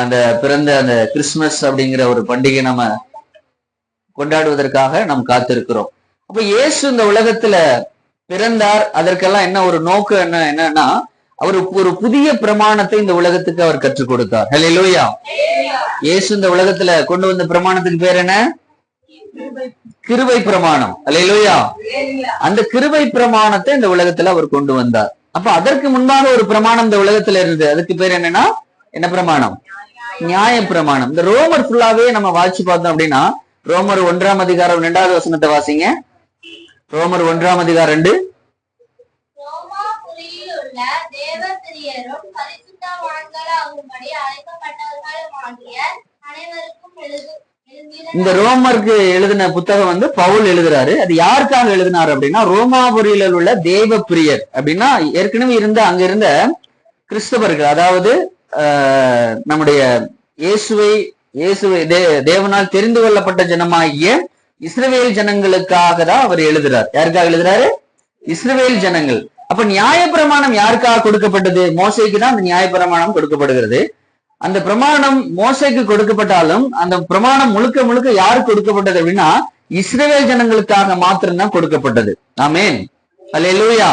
அந்த பிறந்த அந்த கிறிஸ்துமஸ் அப்படிங்கிற ஒரு பண்டிகை நம்ம கொண்டாடுவதற்காக நாம் காத்திருக்கிறோம். அப்ப இயேசு இந்த உலகத்துல பிறந்தார். அதற்கெல்லாம் என்ன ஒரு நோக்கம் என்னன்னா அவர் ஒரு புதிய பிரமாணத்தை இந்த உலகத்துக்கு அவர் கற்றுக் கொடுத்தார். ஹல்லேலூயா. இயேசு இந்த உலகத்துல கொண்டு வந்த பிரமாணத்துக்கு பேர் என்ன? கிருபை பிரமாணம். ஹல்லேலூயா. அந்த கிருபை பிரமாணத்தை இந்த உலகத்துல அவர் கொண்டு வந்தார். அப்ப அதற்கு முன்பாக ஒரு பிரமாணம் இந்த உலகத்துல இருந்தது. அதுக்கு பேர் என்னன்னா என்ன பிரமாணம்? நியாய பிரமாணம். இந்த ரோமர் ஃபுல்லாவே நம்ம வாசிச்சு பார்த்தோம் அப்படின்னா ரோமர் 1 அதிகாரம் 2வது வசனத்தை வாசிங்க. ரோமர் 1 அதிகாரம் 2. இந்த ரோமருக்கு எழுதின புத்தகம் வந்து பவுல் எழுதுறாரு. அது யாருக்காக எழுதினார் அப்படின்னா ரோமாபுரியில உள்ள தேவ பிரியர் அப்படின்னா ஏற்கனவே இருந்த அங்க இருந்த கிறிஸ்தவர்கள், அதாவது நம்முடைய இயேசுவை தேவனால் தெரிந்து கொள்ளப்பட்ட ஜனமாகிய இஸ்ரவேல் ஜனங்களுக்காக தான் அவர் எழுதுறார். யாருக்காக எழுதுறாரு? இஸ்ரவேல் ஜனங்கள். அப்ப நியாயப்பிரமாணம் யாருக்காக கொடுக்கப்பட்டது? மோசைக்கு தான் அந்த நியாயப்பிரமாணம் கொடுக்கப்படுகிறது. அந்த பிரமாணம் மோசைக்கு கொடுக்கப்பட்டாலும் அந்த பிரமாணம் முழுக்க முழுக்க யாருக்கு கொடுக்கப்பட்டது அப்படின்னா இஸ்ரவேல் ஜனங்களுக்காக மாத்திரம்தான் கொடுக்கப்பட்டது. ஆமென். அல்லேலூயா.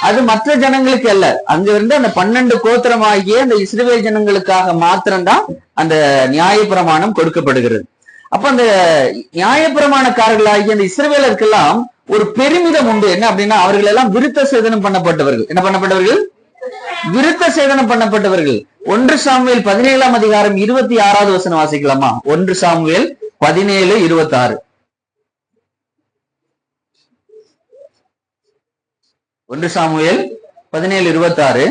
அது மற்ற ஜனங்களுக்கு அல்ல. அங்க இருந்து அந்த 12 கோத்திரமாகிய அந்த இஸ்ரவேல் ஜனங்களுக்காக மாத்திரம்தான் அந்த நியாயப்பிரமாணம் கொடுக்கப்படுகிறது. அப்ப அந்த நியாயப்பிரமாணக்காரர்களாகிய அந்த இஸ்ரவேலருக்கெல்லாம் ஒரு பெருமிதம் உண்டு. என்ன அப்படின்னா அவர்கள் எல்லாம் விருத்த சேதனம் பண்ணப்பட்டவர்கள். என்ன பண்ணப்பட்டவர்கள்? விருத்த சேதனம் பண்ணப்பட்டவர்கள். 1 சாமுவேல் 17 அதிகாரம் 26வது வசனம் வாசிக்கலாமா? 1 சாமுவேல் 17:26. 1 சாமுவேல் 17:26.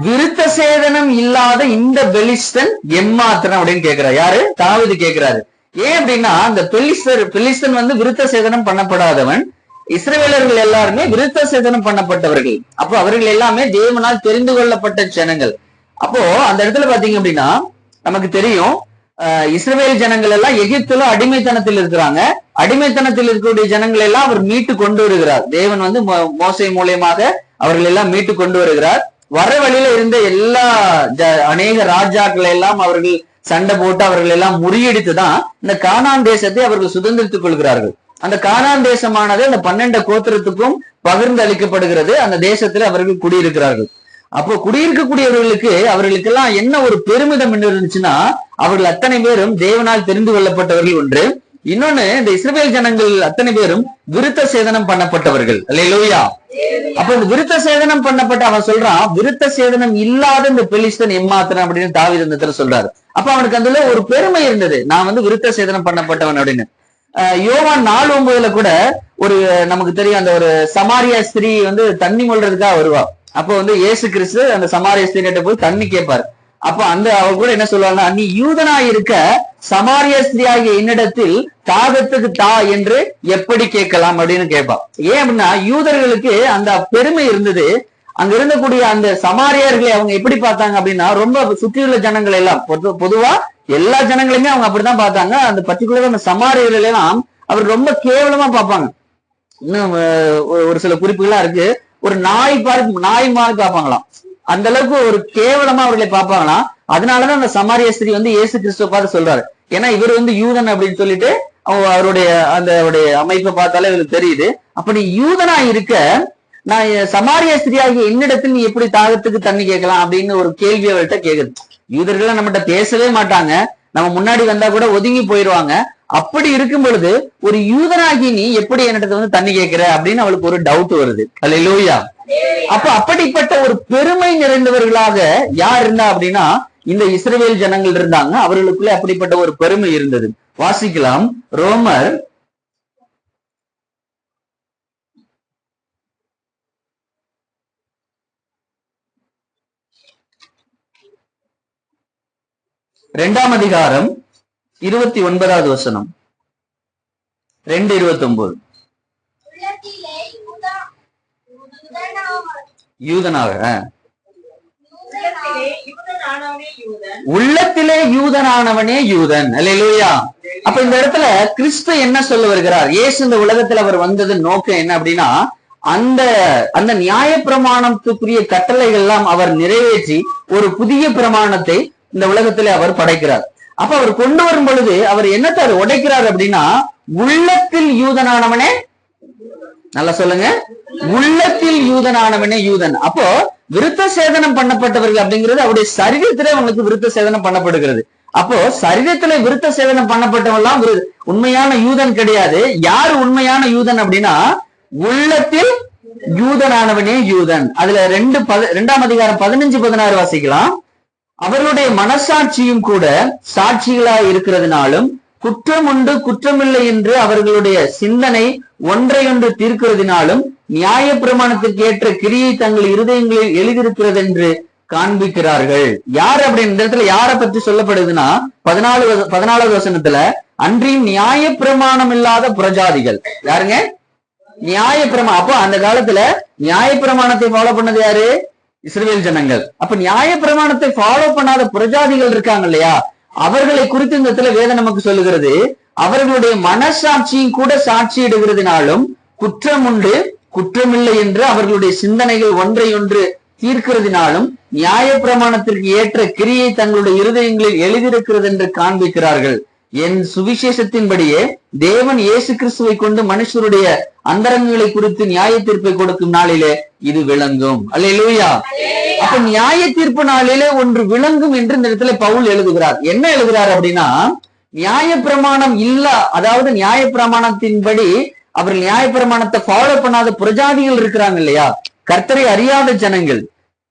விருத்த சேதனம் இல்லாத இந்த பெலிஸ்தன் எம்மாத்திரம் அப்படின்னு கேட்கிறார். யாரு? தாவீது கேட்கிறாரு. ஏன் அப்படின்னா அந்த பெலிஸ்தன் வந்து விருத்த சேதனம் பண்ணப்படாதவன். இஸ்ரவேலர்கள் எல்லாருமே விருத்த சேதனம் பண்ணப்பட்டவர்கள். அப்போ அவர்கள் எல்லாமே தேவனால் தெரிந்து கொள்ளப்பட்ட ஜனங்கள். அப்போ அந்த இடத்துல பாத்தீங்க அப்படின்னா நமக்கு தெரியும் இஸ்ரவேல் ஜனங்கள் எல்லாம் எகிப்துல அடிமைத்தனத்தில் இருக்கிறாங்க. அடிமைத்தனத்தில் இருக்கக்கூடிய ஜனங்கள் எல்லாம் அவர் மீட்டு கொண்டு வருகிறார். தேவன் வந்து மோசே மூலியமாக அவர்கள் எல்லாம் மீட்டு கொண்டு வருகிறார். வர வழியில இருந்த எல்லா அநேக ராஜாக்களை எல்லாம் அவர்கள் சண்டை போட்டு அவர்கள் எல்லாம் முறியடித்துதான் இந்த கானான் தேசத்தை அவர்கள் சுதந்திரித்துக் கொள்கிறார்கள். அந்த கானான் தேசமானது அந்த 12 கோத்திரத்துக்கும் பகிர்ந்து அளிக்கப்படுகிறது. அந்த தேசத்துல அவர்கள் குடியிருக்கிறார்கள். அப்போ குடியிருக்கக்கூடியவர்களுக்கு அவர்களுக்கெல்லாம் என்ன ஒரு பெருமிதம் என்ன இருந்துச்சுன்னா அவர்கள் அத்தனை பேரும் தேவனால் தெரிந்து கொள்ளப்பட்டவர்கள் ஒன்று. இன்னொன்னு இந்த இஸ்ரவேல் ஜனங்கள் அத்தனை பேரும் விருத்த சேதனம் பண்ணப்பட்டவர்கள். அல்லேலூயா. அப்ப இந்த விருத்த சேதனம் பண்ணப்பட்ட அவன் சொல்றான் விருத்த சேதனம் இல்லாத இந்த பெலிஸ்தன் எம்மாத்திரம் அப்படின்னு தாவீது இந்த இடத்துல சொல்றாரு. அப்ப அவனுக்கு அதுல ஒரு பெருமை இருந்தது, நான் வந்து விருத்த சேதனம் பண்ணப்பட்டவன் அப்படின்னு. யோவான் 4:9 கூட ஒரு நமக்கு தெரியும் அந்த ஒரு சமாரியா ஸ்திரீ வந்து தண்ணி மொழ்றதுக்காக வருவா. அப்போ வந்து இயேசு கிறிஸ்து அந்த சமாரிய ஸ்திரீகிட்ட போய் தண்ணி கேட்பாரு. அப்ப அந்த அவ கூட என்ன சொல்லுவாங்கன்னா நீ யூதனா இருக்க சமாரிய ஸ்திரீயாகிய என்னிடத்தில் தாகத்துக்கு தா என்று எப்படி கேட்கலாம் அப்படின்னு கேட்பா. ஏன் அப்படின்னா யூதர்களுக்கு அந்த பெருமை இருந்தது. அங்க இருந்தக்கூடிய அந்த சமாரியர்களை அவங்க எப்படி பார்த்தாங்க அப்படின்னா ரொம்ப சுற்றியுள்ள ஜனங்கள் எல்லாம் பொதுவா எல்லா ஜனங்களையுமே அவங்க அப்படித்தான் பார்த்தாங்க. அந்த பர்டிகுலர் அந்த சமாரியர்கள் எல்லாம் அவர் ரொம்ப கேவலமா பார்ப்பாங்க. இன்னும் ஒரு சில குறிப்புகளா இருக்கு. ஒரு நாய் மாதிரி பார்ப்பாங்களாம். அந்த அளவுக்கு ஒரு கேவலமா அவர்களை பார்ப்பாங்களாம். அதனாலதான் அந்த சமாரிய ஸ்திரீ வந்து இயேசு கிறிஸ்துவ பார்த்து சொல்றாரு. ஏன்னா இவர் வந்து யூதன் அப்படின்னு சொல்லிட்டு அவருடைய அந்த அமைப்பை பார்த்தாலே இவருக்கு தெரியுது. அப்ப நீ யூதனா இருக்க நான் சமாரிய ஸ்திரீயாகிய என்னிடத்தில் நீ எப்படி தாகத்துக்கு தண்ணி கேட்கலாம் அப்படின்னு ஒரு கேள்வி அவர்கிட்ட கேக்குது. யூதர்கள் நம்மகிட்ட பேசவே மாட்டாங்க, நம்ம முன்னாடி வந்தா கூட ஒதுங்கி போயிடுவாங்க. அப்படி இருக்கும் பொழுது ஒரு யூதனாகி நீ எப்படி என்னிடத்தை வந்து தண்ணி கேட்கிற அப்படின்னு அவளுக்கு ஒரு டவுட் வருது. அல்லேலூயா. அப்ப அப்படிப்பட்ட ஒரு பெருமை நிறைந்தவர்களாக யார் இருந்தா அப்படின்னா இந்த இஸ்ரவேல் ஜனங்கள் இருந்தாங்க. அவர்களுக்குள்ள அப்படிப்பட்ட ஒரு பெருமை இருந்தது. வாசிக்கலாம் ரோமர் 2 அதிகாரம் 29வது வசனம். 2:29. யூதனாக. உள்ளத்திலே யூதனானவனே யூதன். அல்லேலூயா. அப்ப இந்த இடத்துல கிறிஸ்து என்ன சொல்ல வருகிறார்? இயேசு இந்த உலகத்துல அவர் வந்தது நோக்கம் என்ன அப்படின்னா, அந்த அந்த நியாய பிரமாணத்துக்குரிய கட்டளைகள் எல்லாம் அவர் நிறைவேற்றி ஒரு புதிய பிரமாணத்தை இந்த உலகத்திலே அவர் படைக்கிறார். அப்ப அவர் கொண்டு வரும் பொழுது அவர் என்னத்தை உடைக்கிறார் அப்படின்னா, உள்ளத்தில் யூதனானவனே, நல்லா சொல்லுங்க, உள்ளத்தில் யூதனானவனே யூதன். அப்போ விருத்த சேதனம் பண்ணப்பட்டவர்கள் அப்படிங்கிறது அவருடைய சரீரத்திலே அவங்களுக்கு விருத்த சேதனம் பண்ணப்படுகிறது. அப்போ சரீரத்திலே விருத்த சேதனம் பண்ணப்பட்டவெல்லாம் உண்மையான யூதன் கிடையாது. யார் உண்மையான யூதன் அப்படின்னா, உள்ளத்தில் யூதனானவனே யூதன். அதுல 2ஆம் அதிகாரம் 15-16 வாசிக்கலாம். அவர்களுடைய மனசாட்சியும் கூட சாட்சிகளாய் இருக்கிறதுனாலும் குற்றம் உண்டு குற்றமில்லை என்று அவர்களுடைய சிந்தனை ஒன்றையொன்று தீர்க்கிறதுனாலும் நியாய பிரமாணத்துக்கு ஏற்ற கிரியை தங்கள் இருதயங்களில் எழுதியிருக்கிறது என்று காண்பிக்கிறார்கள். யார் அப்படின்னு இந்த இடத்துல யாரை பற்றி சொல்லப்படுதுன்னா, 14வது வசனத்துல, அன்றியும் நியாய பிரமாணம் இல்லாத புறஜாதிகள். யாருங்க? நியாய பிரமாணம். அப்போ அந்த காலத்துல நியாய பிரமாணத்தை ஃபாலோ பண்ணது யாரு? இஸ்ரவேல் ஜனங்கள். அப்ப நியாய பிரமாணத்தை ஃபாலோ பண்ணாத புறஜாதிகள் இருக்காங்க இல்லையா, அவர்களை குறித்து இந்த இடத்துல வேதம் நமக்கு சொல்லுகிறது. அவர்களுடைய மனசாட்சியும் கூட சாட்சியிடுகிறதுனாலும் குற்றம் உண்டு குற்றமில்லை என்று அவர்களுடைய சிந்தனைகள் ஒன்றையொன்று தீர்க்கிறதுனாலும் நியாய பிரமாணத்திற்கு ஏற்ற கிரியை தங்களுடைய இருதயங்களில் எழுதியிருக்கிறது என்று காண்பிக்கிறார்கள். என் சுவிசேஷத்தின்படியே தேவன் இயேசு கிறிஸ்துவை கொண்டு மனுஷருடைய அந்தரங்களை குறித்து நியாய தீர்ப்பை கொடுக்கும் நாளிலே இது விளங்கும். அல்லேலூயா. அப்ப நியாய தீர்ப்பு நாளிலே ஒன்று விளங்கும் என்று இந்த இடத்துல பவுல் எழுதுகிறார். என்ன எழுதுகிறார் அப்படின்னா, நியாய பிரமாணம் இல்ல, அதாவது நியாய பிரமாணத்தின்படி அவர்கள் நியாய பிரமாணத்தை ஃபாலோ பண்ணாத புறஜாதிகள் இருக்கிறாங்க இல்லையா, கர்த்தரை அறியாத ஜனங்கள்,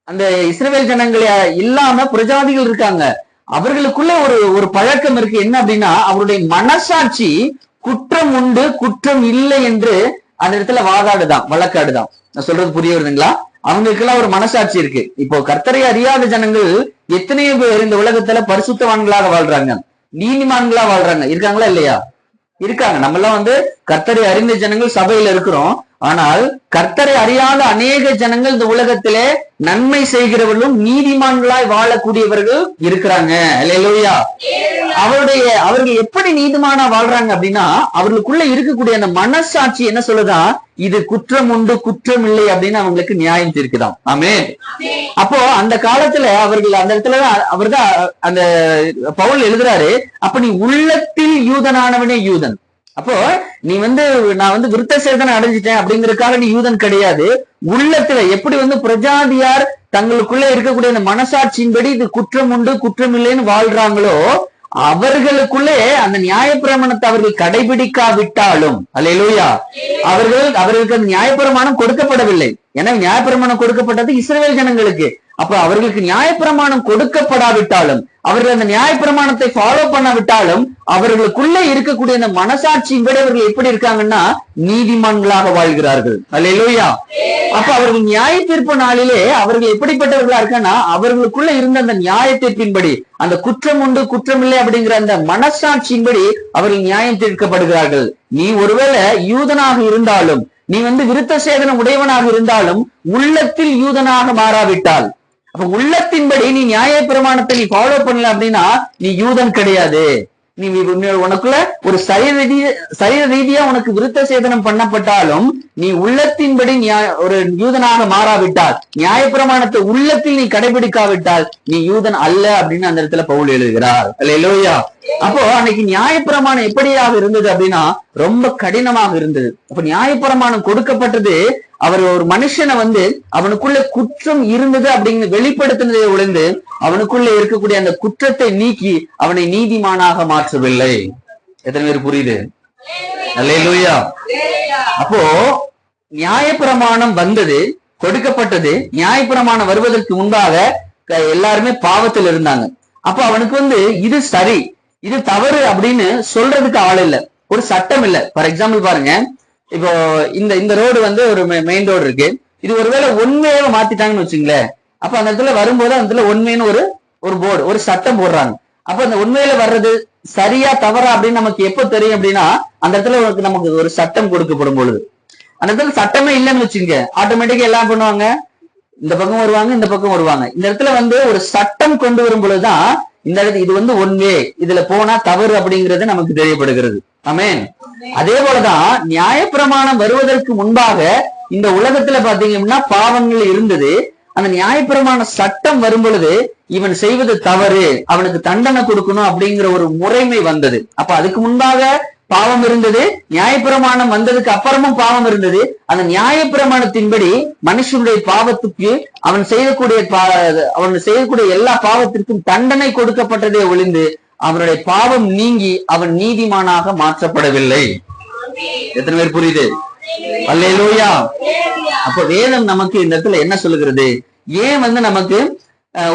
அந்த இஸ்ரவேல் ஜனங்களே இல்லாம புறஜாதிகள் இருக்காங்க. அவர்களுக்குள்ள ஒரு பழக்கம் இருக்கு. என்ன அப்படின்னா, அவருடைய மனசாட்சி குற்றம் உண்டு குற்றம் இல்லை என்று அந்த இடத்துல வாதாடுதான், வழக்காடுதான். நான் சொல்றது புரிய வருதுங்களா? அவங்களுக்கெல்லாம் ஒரு மனசாட்சி இருக்கு. இப்போ கர்த்தரை அறியாத ஜனங்கள் எத்தனையோ பேர் இந்த உலகத்துல பரிசுத்தவான்களாக வாழ்றாங்க, நீதிமான்களா வாழ்றாங்க. இருக்காங்களா இல்லையா? இருக்காங்க. நம்ம எல்லாம் கர்த்தரை அறிந்த ஜனங்கள் சபையில இருக்கிறோம். ஆனால் கர்த்தரை அறியாத அநேக ஜனங்கள் இந்த உலகத்திலே நன்மை செய்கிறவர்களும் நீதிமான்களாய் வாழக்கூடியவர்கள் இருக்கிறாங்க. அல்லேலூயா. அவர்கள் எப்படி நீதிமானா வாழ்றாங்க அப்படின்னா, அவர்களுக்குள்ள இருக்கக்கூடிய அந்த மனசாட்சி என்ன சொல்லுதா, இது குற்றம் உண்டு குற்றம் இல்லை அப்படின்னு அவங்களுக்கு நியாயம் தீர்க்குதாம். ஆமென். அப்போ அந்த காலத்துல அவர்கள் அந்த இடத்துல அவர்தான் அந்த பவுல் எழுதுறாரு, அப்ப நீ உள்ளத்தில் யூதனானவனே யூதன். அப்போ நீ நான் விருத்த சேதனை அடைஞ்சிட்டேன் அப்படிங்கறதுக்காக நீ யூதன் கிடையாது. உள்ளத்துல எப்படி பிரஜாதியார் தங்களுக்குள்ள இருக்கக்கூடிய அந்த மனசாட்சியின்படி இது குற்றம் உண்டு குற்றம் இல்லைன்னு வாழ்றாங்களோ, அவர்களுக்குள்ளே அந்த நியாயப்பிரமாணத்தை அவர்கள் கடைபிடிக்காவிட்டாலும், அல்லேலூயா, அவர்களுக்கு அந்த நியாயப்பிரமாணம் கொடுக்கப்படவில்லை. ஏன்னா நியாயப்பிரமாணம் கொடுக்கப்பட்டது இஸ்ரவேல் ஜனங்களுக்கு. அப்ப அவர்களுக்கு நியாயப்பிரமாணம் கொடுக்கப்படாவிட்டாலும், அவர்கள் அந்த நியாயப்பிரமாணத்தை ஃபாலோ பண்ணாவிட்டாலும், அவர்களுக்குள்ளே இருக்கக்கூடிய அந்த மனசாட்சியின்படி அவர்கள் எப்படி இருக்காங்கன்னா நீதிமான்களாக வாழ்கிறார்கள். அல்லேலூயா. அப்ப அவர்கள் நியாய தீர்ப்பு நாளிலே அவர்கள் எப்படிப்பட்டவர்களா இருக்கான்னா, அவர்களுக்குள்ள இருந்த அந்த நியாய தீர்ப்பின்படி, அந்த குற்றம் உண்டு குற்றம் இல்லை அப்படிங்கிற அந்த மனசாட்சியின்படி அவர்கள் நியாயம் தீர்க்கப்படுகிறார்கள். நீ ஒருவேளை யூதனாக இருந்தாலும், நீ விருத்த சேதனம் உடையவனாக இருந்தாலும், உள்ளத்தில் யூதனாக மாறாவிட்டால், அப்ப உள்ளத்தின்படி நீ நியாய பிரமாணத்தை நீ ஃபாலோ பண்ணல அப்படின்னா நீ யூதன் கிடையாது. நீ உனக்குள்ள ஒரு சரீர ரீதியா உனக்கு விருத்த சேதனம் பண்ணப்பட்டாலும் நீ உள்ளத்தின்படி ஒரு யூதனாக மாறாவிட்டால், நியாயப்பிரமாணத்தை உள்ளத்தில் நீ கடைபிடிக்காவிட்டால் நீ யூதன் அல்ல அப்படின்னு அந்த இடத்துல பவுல் எழுதுகிறார். அல்லேலூயா. அப்போ அன்னைக்கு நியாயப்பிரமாணம் எப்படியாக இருந்தது அப்படின்னா ரொம்ப கடினமாக இருந்தது. அப்ப நியாயப்பிரமாணம் கொடுக்கப்பட்டது அவர் ஒரு மனுஷனை அவனுக்குள்ள குற்றம் இருந்தது அப்படிங்கிற வெளிப்படுத்தினதை ஒளிந்து அவனுக்குள்ள இருக்கக்கூடிய அந்த குற்றத்தை நீக்கி அவனை நீதிமானாக மாற்றவில்லை. எத்தனை பேர் புரியுது? அல்லேலூயா. அப்போ நியாயப்பிரமாணம் வந்தது, கொடுக்கப்பட்டது. நியாயப்பிரமாணம் வருவதற்கு முன்பாக எல்லாருமே பாவத்தில் இருந்தாங்க. அப்போ அவனுக்கு இது சரி இது தவறு அப்படின்னு சொல்றதுக்கு ஆள் இல்லை, ஒரு சட்டம் இல்லை. ஃபார் எக்ஸாம்பிள் பாருங்க, இப்போ இந்த ரோடு ஒரு மெயின் ரோடு இருக்கு. இது ஒருவேளை ஒன்வேவை மாத்திட்டாங்கன்னு வச்சுங்களேன். அப்ப அந்த இடத்துல வரும்போது அந்த இடத்துல ஒன்வேன்னு ஒரு போர்டு, ஒரு சட்டம் போடுறாங்க. அப்ப அந்த ஒன்வேல வர்றது சரியா தவறா அப்படின்னு நமக்கு எப்ப தெரியும் அப்படின்னா, அந்த இடத்துல நமக்கு ஒரு சட்டம் கொடுக்கப்படும் பொழுது. அந்த இடத்துல சட்டமே இல்லைன்னு வச்சுங்க, ஆட்டோமேட்டிக்கா எல்லாம் பண்ணுவாங்க, இந்த பக்கம் வருவாங்க, இந்த பக்கம் வருவாங்க. இந்த இடத்துல வந்து ஒரு சட்டம் கொண்டு வரும் பொழுதுதான் இந்த இடத்துல இது வந்து ஒன்வே, இதுல போனா தவறு அப்படிங்கிறது நமக்கு தெரியப்படுகிறது. ஆமென். அதே போலதான் நியாயப்பிரமாணம் வருவதற்கு முன்பாக இந்த உலகத்துல பாத்தீங்கன்னா பாவங்கள் இருந்தது. அந்த நியாயப்பிரமாண சட்டம் வரும் பொழுது இவன் செய்வது தவறு, அவனுக்கு தண்டனை கொடுக்கணும் அப்படிங்கிற ஒரு முறைமை வந்தது. அப்ப அதுக்கு முன்பாக பாவம் இருந்தது, நியாயப்பிரமாணம் வந்ததுக்கு அப்புறமும் பாவம் இருந்தது. அந்த நியாயப்பிரமாணத்தின்படி மனுஷனுடைய பாவத்துக்கு அவன் செய்யக்கூடிய எல்லா பாவத்திற்கும் தண்டனை கொடுக்கப்பட்டதே ஒழிந்து அவனுடைய பாவம் நீங்கி அவன் நீதிமானாக மாற்றப்படவில்லை. எத்தனை பேர் புரியுது? அல்லேலூயா. அப்ப வேதம் நமக்கு இந்த இடத்துல என்ன சொல்லுகிறது? ஏன் வந்து நமக்கு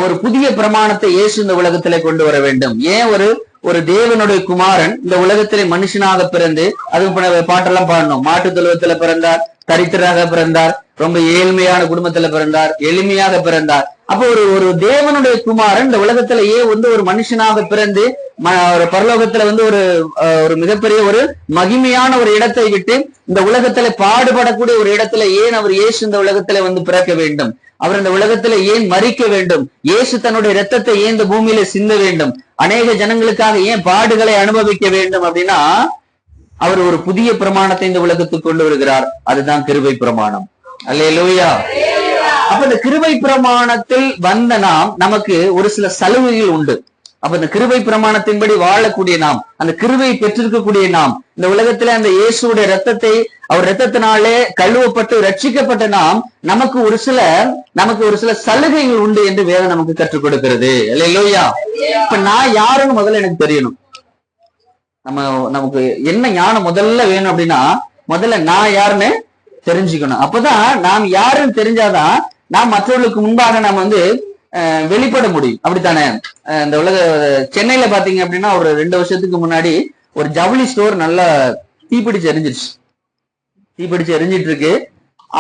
ஒரு புதிய பிரமாணத்தை இயேசு இந்த உலகத்திலே கொண்டு வர வேண்டும்? ஏன் ஒரு தேவனுடைய குமாரன் இந்த உலகத்திலே மனுஷனாக பிறந்து, அது பாட்டெல்லாம் பாடணும், மாட்டு தொழுவத்துல பிறந்தார், தரித்திராக பிறந்தார், ரொம்ப ஏழ்மையான குடும்பத்துல பிறந்தார், எளிமையாக பிறந்தார். அப்போ ஒரு தேவனுடைய குமாரன் இந்த உலகத்துல ஏன் வந்து ஒரு மனுஷனாக பிறந்து ஒரு பரலோகத்துல வந்து ஒரு மிகப்பெரிய ஒரு மகிமையான ஒரு இடத்தை விட்டு இந்த உலகத்துல பாடுபடக்கூடிய ஒரு இடத்துல ஏன் அவர் இயேசு இந்த உலகத்துல வந்து பிறக்க வேண்டும்? அவர் இந்த உலகத்துல ஏன் மரிக்க வேண்டும்? இயேசு தன்னுடைய இரத்தத்தை ஏன் இந்த பூமியில சிந்த வேண்டும்? அநேக ஜனங்களுக்காக ஏன் பாடுகளை அனுபவிக்க வேண்டும்? அப்படின்னா அவர் ஒரு புதிய பிரமாணத்தை இந்த உலகத்துக்கு கொண்டு வருகிறார். அதுதான் கிருபை பிரமாணம். அல்லேலூயா. அப்ப இந்த கிருபை பிரமாணத்தில் வந்த நமக்கு ஒரு சில சலுகைகள் உண்டு. அப்ப இந்த கிருபை பிரமாணத்தின்படி வாழக்கூடிய அந்த கிருபையை பெற்றிருக்கக்கூடிய இந்த உலகத்துல அந்த இயேசுடைய ரத்தத்தை, அவர் ரத்தத்தினாலே கழுவப்பட்டு ரட்சிக்கப்பட்ட நமக்கு ஒரு சில சலுகைகள் உண்டு என்று வேதம் நமக்கு கற்றுக் கொடுக்கிறது. அல்லேலூயா. இப்ப நான் யாருன்னு முதல்ல எனக்கு தெரியணும். நமக்கு என்ன ஞானம் முதல்ல வேணும் அப்படின்னா, முதல்ல நான் யாருன்னு தெரிஞ்சுக்கணும். அப்பதான் நாம் யாருன்னு தெரிஞ்சாதான் நாம் மற்றவர்களுக்கு முன்பாக நாம் வந்து வெளிப்பட முடியும். அப்படித்தானே? இந்த சென்னையில பாத்தீங்க அப்படின்னா ஒரு 2 வருஷத்துக்கு முன்னாடி ஒரு ஜவுளி ஸ்டோர் நல்லா தீப்பிடிச்சு எரிஞ்சிட்டு இருக்கு.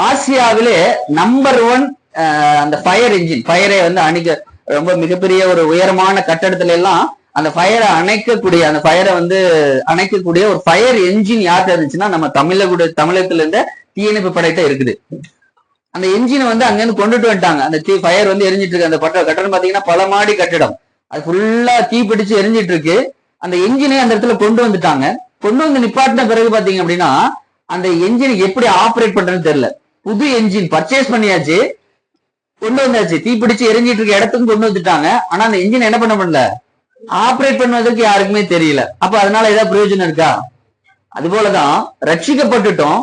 ஆசியாவிலே நம்பர் 1 அந்த ஃபயரை வந்து அணைக்க, ரொம்ப மிகப்பெரிய ஒரு உயரமான கட்டடத்துல எல்லாம் அந்த ஃபயரை அணைக்கக்கூடிய ஒரு ஃபயர் என்ஜின் யார்கிட்ட இருந்துச்சுன்னா நம்ம தமிழகத்துல இருந்த தீயணைப்பு படைத்த இருக்குது. அந்த என்ஜினை வந்து அங்கிருந்து கொண்டுட்டு வந்துட்டாங்க. அந்த ஃபயர் வந்து எரிஞ்சிட்டு இருக்கு. அந்த கட்டடம் பாத்தீங்கன்னா பல மாடி கட்டடம், அது ஃபுல்லா தீ பிடிச்சு எரிஞ்சிட்டு இருக்கு. அந்த என்ஜினை அந்த இடத்துல கொண்டு வந்துட்டாங்க. கொண்டு வந்து நிப்பாட்டின பிறகு பாத்தீங்க அப்படின்னா அந்த என்ஜினை எப்படி ஆப்ரேட் பண்றதுன்னு தெரியல. புது என்ஜின் பர்ச்சேஸ் பண்ணியாச்சு, கொண்டு வந்தாச்சு, தீ பிடிச்சு எரிஞ்சிட்டு இருக்க இடத்துக்கு கொண்டு வந்துட்டாங்க. ஆனா அந்த என்ஜின் என்ன பண்ணல, ஆப்ரேட் பண்ணுவதற்கு யாருக்குமே தெரியல. அப்ப அதனால ஏதாவது பிரயோஜனம் இருக்கா? அது போலதான் ரட்சிக்கப்பட்டுட்டோம்,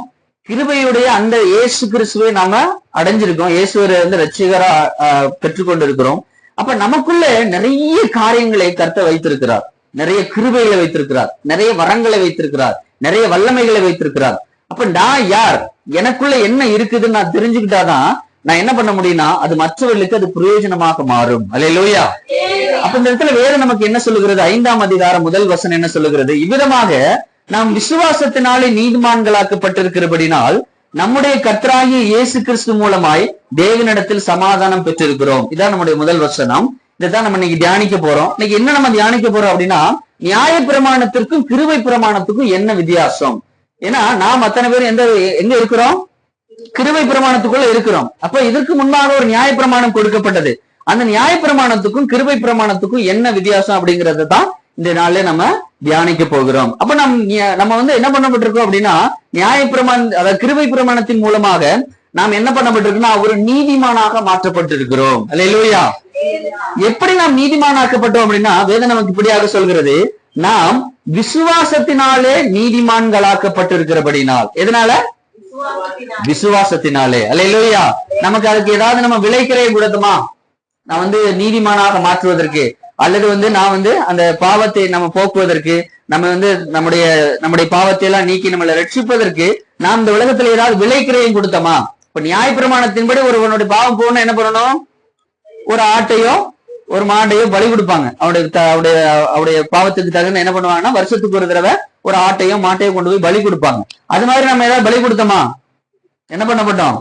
கிருபையுடைய அந்த இயேசு கிறிஸ்துவை நாம அடைஞ்சிருக்கோம், இயேசுவரை வந்து ரட்சிகரா பெற்றுக்கொண்டு இருக்கிறோம். அப்ப நமக்குள்ள நிறைய காரியங்களை கர்த்தர் வைத்திருக்கிறார், நிறைய கிருபைகளை வைத்திருக்கிறார், நிறைய வரங்களை வைத்திருக்கிறார், நிறைய வல்லமைகளை வைத்திருக்கிறார். அப்ப நான் யார், எனக்குள்ள என்ன இருக்குதுன்னு நான் தெரிஞ்சுக்கிட்டாதான் நான் என்ன பண்ண முடியும்னா அது மற்றவர்களுக்கு அது பிரயோஜனமாக மாறும். அல்லேலூயா. அப்ப இந்த இடத்துல வேதம் நமக்கு என்ன சொல்லுகிறது? 5ஆம் அதிகாரம் 1 வசனம் என்ன சொல்லுகிறது? இவ்விதமாக நாம் விசுவாசத்தினாலே நீதிமான்களாக்கப்பட்டிருக்கிறபடினால் நம்முடைய கர்த்தராகிய இயேசு கிறிஸ்து மூலமாய் தேவனிடத்தில் சமாதானம் பெற்றிருக்கிறோம். இதான் நம்முடைய 1 வசனம். இதைத்தான் நம்ம இன்னைக்கு தியானிக்க போறோம். இன்னைக்கு என்ன நம்ம தியானிக்க போறோம் அப்படின்னா, நியாய பிரமாணத்திற்கும் கிருபை பிரமாணத்துக்கும் என்ன வித்தியாசம்? ஏன்னா நாம் அத்தனை பேர் எங்க இருக்கிறோம்? கிருபை பிரமாணத்துக்குள்ள இருக்கிறோம். அப்ப இதற்கு முன்பாக ஒரு நியாய பிரமாணம் கொடுக்கப்பட்டது. அந்த நியாய பிரமாணத்துக்கும் கிருபை பிரமாணத்துக்கும் என்ன வித்தியாசம் அப்படிங்கறத தான் இந்த நாள்ல நம்ம தியானிக்க போகிறோம். அப்ப நம்ம வந்து என்ன பண்ணப்பட்டிருக்கோம் அப்படின்னா, நியாய பிரமாணம், அதாவது கிருபை பிரமாணத்தின் மூலமாக நாம் என்ன பண்ணப்பட்டிருக்கோம்னா ஒரு நீதிமானாக மாற்றப்பட்டிருக்கிறோம். அல்லேலூயா. எப்படி நாம் நீதிமானாக்கப்பட்டோம் அப்படின்னா வேதம் நமக்கு இப்படியாக சொல்கிறது, நாம் விசுவாசத்தினாலே நீதிமான்களாக்கப்பட்டிருக்கிறபடினால். எதனால? விசுவாசத்தினாலே. அல்லேலூயா. நமக்கு அதுக்கு ஏதாவது நம்ம விலைக்கிறைய கொடுத்தோமா? நான் வந்து நீதிமானாக மாற்றுவதற்கு, அல்லது வந்து நான் வந்து அந்த பாவத்தை நம்ம போக்குவதற்கு, நம்ம வந்து நம்முடைய பாவத்தை எல்லாம் நீக்கி நம்மளை ரட்சிப்பதற்கு நாம் இந்த உலகத்துல ஏதாவது விலைக்கிறையும் கொடுத்தோமா? இப்ப நியாய பிரமாணத்தின்படி ஒருவனுடைய பாவம் போகணும் என்ன பண்ணணும்? ஒரு ஆட்டையோ ஒரு மாட்டையோ பலி கொடுப்பாங்க. அவருடைய பாவத்துக்கு தகுந்த என்ன பண்ணுவாங்கன்னா வருஷத்துக்கு ஒரு தடவை ஒரு ஆட்டையோ மாட்டையோ கொண்டு போய் பலி கொடுப்பாங்க. அது மாதிரி நம்ம ஏதாவது பலி கொடுத்தோமா? என்ன பண்ணப்பட்டோம்?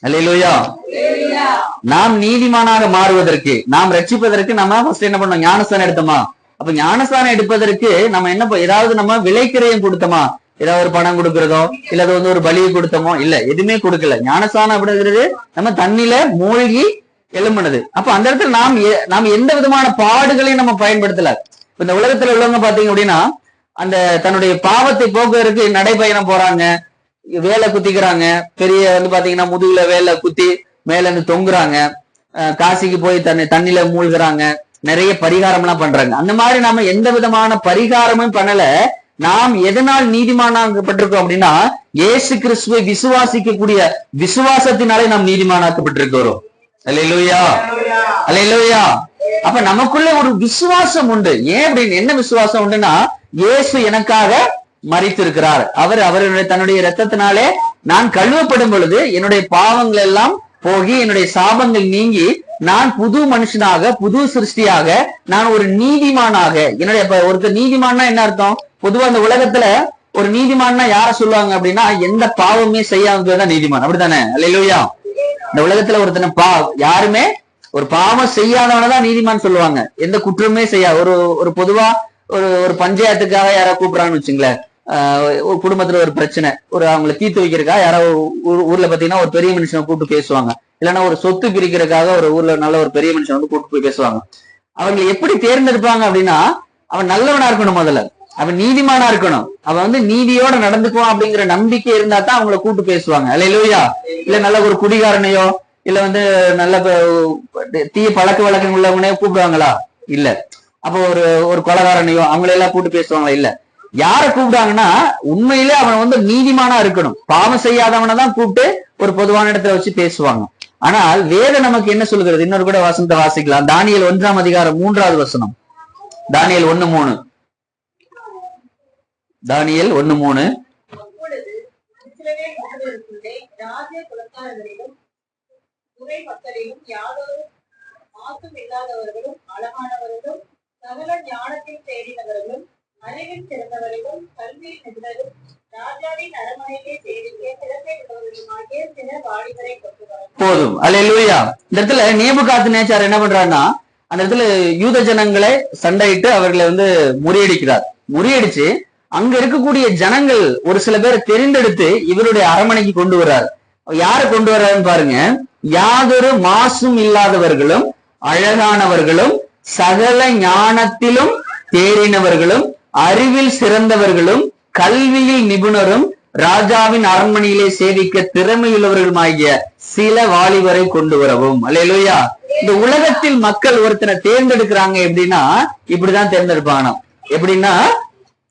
அல்லேலூயா. நாம் நீதிமானாக மாறுவதற்கு, நாம் ரட்சிப்பதற்கு நம்ம ஃபர்ஸ்ட் என்ன பண்ணோம்? ஞானஸ்தானம் எடுத்தோமா? அப்ப ஞானஸ்தானம் எடுப்பதற்கு நம்ம ஏதாவது நம்ம விலைக்கிரயம் கொடுத்தோமா? ஏதாவது ஒரு பணம் கொடுக்கறதோ இல்ல அது வந்து ஒரு பலியை கொடுத்தோமோ இல்ல, எதுவுமே கொடுக்கல. ஞானஸ்நானம் அப்படிங்கிறது நம்ம தண்ணியில மூழ்கி எழும்புனது. அப்ப அந்த இடத்துல நாம் எந்த விதமான பாடுகளையும் நம்ம பயன்படுத்தல. இந்த உலகத்துல உள்ளவங்க பாத்தீங்க அப்படின்னா அந்த தன்னுடைய பாவத்தை போக்குவதற்கு நடைபயணம் போறாங்க, வேலை குத்திக்கிறாங்க, பெரிய வந்து பாத்தீங்கன்னா முதுகுல வேலை குத்தி மேல இருந்து தொங்குறாங்க, காசிக்கு போய் தண்ணியில மூழ்கிறாங்க, நிறைய பரிகாரம் எல்லாம் பண்றாங்க. அந்த மாதிரி நாம எந்த விதமான பரிகாரமும் பண்ணல. நாம் எதனால் நீதிமானாக்கப்பட்டிருக்கோம் அப்படின்னா இயேசு கிறிஸ்துவை விசுவாசிக்கக்கூடிய விசுவாசத்தினாலே நாம் நீதிமானாக்கப்பட்டிருக்கிறோம். அல்லேலூயா, அல்லேலூயா. அப்ப நமக்குள்ள ஒரு விசுவாசம் உண்டு. ஏன் அப்படின்னு என்ன விசுவாசம் உண்டுன்னா இயேசு எனக்காக மரித்திருக்கிறார். அவருடைய தன்னுடைய இரத்தத்தினாலே நான் கழுவப்படும் பொழுது என்னுடைய பாவங்கள் எல்லாம் போகி என்னுடைய சாபங்கள் நீங்கி நான் புது மனுஷனாக புது சிருஷ்டியாக நான் ஒரு நீதிமானாக என்னுடைய ஒருத்தர் நீதிமான்னா என்ன அர்த்தம்? பொதுவா அந்த உலகத்துல ஒரு நீதிமான்னா யார சொல்லுவாங்க அப்படின்னா எந்த பாவமே செய்யாததான் நீதிமான், அப்படித்தானே? அல்லேலூயா. இந்த உலகத்துல ஒருத்தனை யாருமே ஒரு பாவம் செய்யாதவனதான் நீதிமான் சொல்லுவாங்க. எந்த குற்றமே செய்யாது. ஒரு பொதுவா ஒரு பஞ்சாயத்துக்காக யாராவது கூப்பிடுறான்னு வச்சுங்களேன், ஒரு குடும்பத்துல ஒரு பிரச்சனை, அவங்களை தீர்த்து வைக்கிறதுக்காக யாராவது ஊர்ல பாத்தீங்கன்னா ஒரு பெரிய மனுஷனை கூப்பிட்டு பேசுவாங்க. இல்லைன்னா ஒரு சொத்து பிரிக்கிறதுக்காக ஒரு ஊர்ல நல்ல ஒரு பெரிய மனுஷன் வந்து கூப்பிட்டு போய் பேசுவாங்க. அவங்க எப்படி தேர்ந்தெடுப்பாங்க அப்படின்னா அவன் நல்லவனா இருக்கணும், முதல்ல அவன் நீதிமானா இருக்கணும், அவன் வந்து நீதியோட நடந்துக்குவான் அப்படிங்கிற நம்பிக்கை இருந்தா தான் அவங்கள கூப்பிட்டு பேசுவாங்க. அல்லேலூயா. இல்ல நல்ல ஒரு குடிகாரனையோ இல்ல வந்து நல்ல தீய பழக்க வழக்கம் உள்ளவனே கூப்பிடுவாங்களா? இல்ல. அப்போ ஒரு கொலைகாரனையோ அவங்களெல்லாம் கூப்பிட்டு பேசுவாங்களா? இல்ல. யார கூப்பிடுவாங்கன்னா உண்மையிலே அவன் வந்து நீதிமானா இருக்கணும், பாவம் செய்யாதவனை தான் கூப்பிட்டு ஒரு பொதுவான இடத்துல வச்சு பேசுவாங்க. ஆனால் வேதம் நமக்கு என்ன சொல்லுகிறது? இன்னொரு கூட வசனத்தை வாசிக்கலாம். தானியேல் 1ஆம் அதிகாரம் 3வது வசனம். தானியேல் 1:3. தானியேல் 1:3. சகல ஞானத்தில் தேடினவர்களும் அறிவில் சிறந்தவர்களும் கல்வியில் நிபுணரும் ராஜாவின் அரண்மனையிலே சேவிக்க சிறப்பை உள்ளவர்களுமாகிய சில வாலிபரை கொண்டு வர போதும். அல்லேலூயா. இந்த இடத்துல நேபுகாத்நேச்சார் என்ன பண்றாருன்னா அந்த இடத்துல யூத ஜனங்களை சண்டையிட்டு அவர்களை வந்து முறியடிக்கிறார். முறியடிச்சு அங்க இருக்கக்கூடிய ஜனங்கள் ஒரு சில பேரை தெரிந்தெடுத்து இவருடைய அரண்மனைக்கு கொண்டு வர்றாரு. யாரை கொண்டு வர்றாருன்னு பாருங்க. யாதொரு மாசும் இல்லாதவர்களும் அழகானவர்களும் சகல ஞானத்திலும் தேறினவர்களும் அறிவில் சிறந்தவர்களும் கல்வியில் நிபுணரும் ராஜாவின் அரண்மனையிலே சேவிக்க திறமையுள்ளவர்களுமாகிய சில வாலிபரை கொண்டு வரவும். அல்லேலூயா. இந்த உலகத்தில் மக்கள் ஒருத்தனை தேர்ந்தெடுக்கிறாங்க எப்படின்னா இப்படிதான் தேர்ந்தெடுப்பாங்க. எப்படின்னா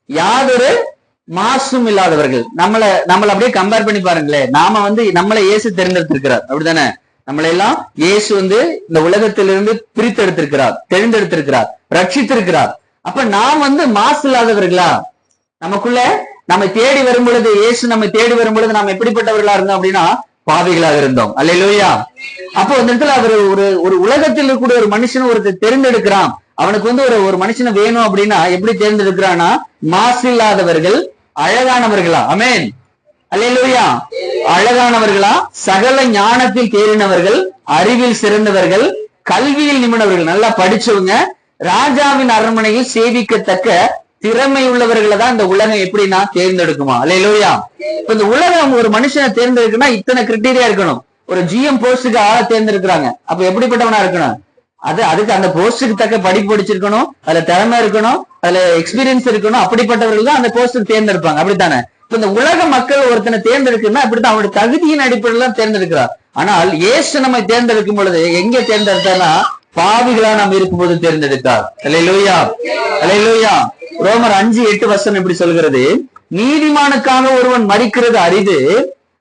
யாதொரு மாசும் இல்லாதவர்கள். நம்மள அப்படியே கம்பேர் பண்ணி பாருங்களேன். நாம வந்து நம்மளை இயேசு தேர்ந்தெடுத்திருக்கிறார், அப்படித்தானே? நம்மளை எல்லாம் இயேசு வந்து இந்த உலகத்திலிருந்து பிரித்தெடுத்திருக்கிறார், தெரிந்தெடுத்திருக்கிறார், ரட்சித்திருக்கிறார். அப்ப நாம் வந்து மாசு இல்லாதவர்களா? நமக்குள்ள நம்ம தேடி வரும் பொழுது இயேசு நம்ம தேடி வரும் பொழுது நாம் எப்படிப்பட்டவர்களா இருந்தோம் அப்படின்னா பாவிகளாக இருந்தோம். அல்லேலூயா. அப்போ இந்த இடத்துல அவர் ஒரு உலகத்தில் இருக்கக்கூடிய ஒரு மனுஷன் ஒருத்தர் தெரிந்தெடுக்கிறான். அவனுக்கு வந்து ஒரு மனுஷனை வேணும் அப்படின்னா எப்படி தேர்ந்தெடுக்கிறான்னா மாசு இல்லாதவர்கள் அழகானவர்களா. ஆமென். அல்லேலூயா. அழகானவர்களா, சகல ஞானத்தில் தேறினவர்கள், அறிவில் சிறந்தவர்கள், கல்வியில் நிபுணர்கள், நல்லா படிச்சவங்க, ராஜாவின் அரண்மனையில் சேவிக்கத்தக்க திறமை உள்ளவர்களை தான் இந்த உலகம் எப்படின்னா தேர்ந்தெடுக்குமா. அல்லேலூயா. இப்ப இந்த உலகம் ஒரு மனுஷனை தேர்ந்தெடுக்கணும்னா இத்தனை கிரிட்டீரியா இருக்கணும். ஒரு GM போஸ்டுக்கு ஆளை தேர்ந்தெடுக்கிறாங்க. அப்ப எப்படிப்பட்டவனா இருக்கணும்? அதுக்கு அந்த போஸ்டுக்கு தக்க படிப்பு படிச்சிருக்கணும், அதுல திறமை இருக்கணும், அதுல எக்ஸ்பீரியன்ஸ் இருக்கணும். அப்படிப்பட்டவர்கள் தான் அந்த போஸ்டுக்கு தேர்ந்தெடுப்பாங்க, அப்படித்தானே? இப்ப இந்த உலக மக்கள் ஒருத்தனை தேர்ந்தெடுக்கணும்னா அப்படித்தான் அவனுடைய தகுதியின் அடிப்படையில் தான் தேர்ந்தெடுக்கிறார். ஆனால் இயேசு நம்மை தேர்ந்தெடுக்கும் பொழுது எங்கே தேர்ந்தெடுத்தார்னா பாவிகளா நாம் இருக்கும்போது தேர்ந்தெடுத்தார். அல்லேலூயா, அல்லேலூயா. ரோமர் 5:8 வசனம் இப்படி சொல்கிறது, நீதிமானுக்காக ஒருவன் மரிக்கிறது அரிது,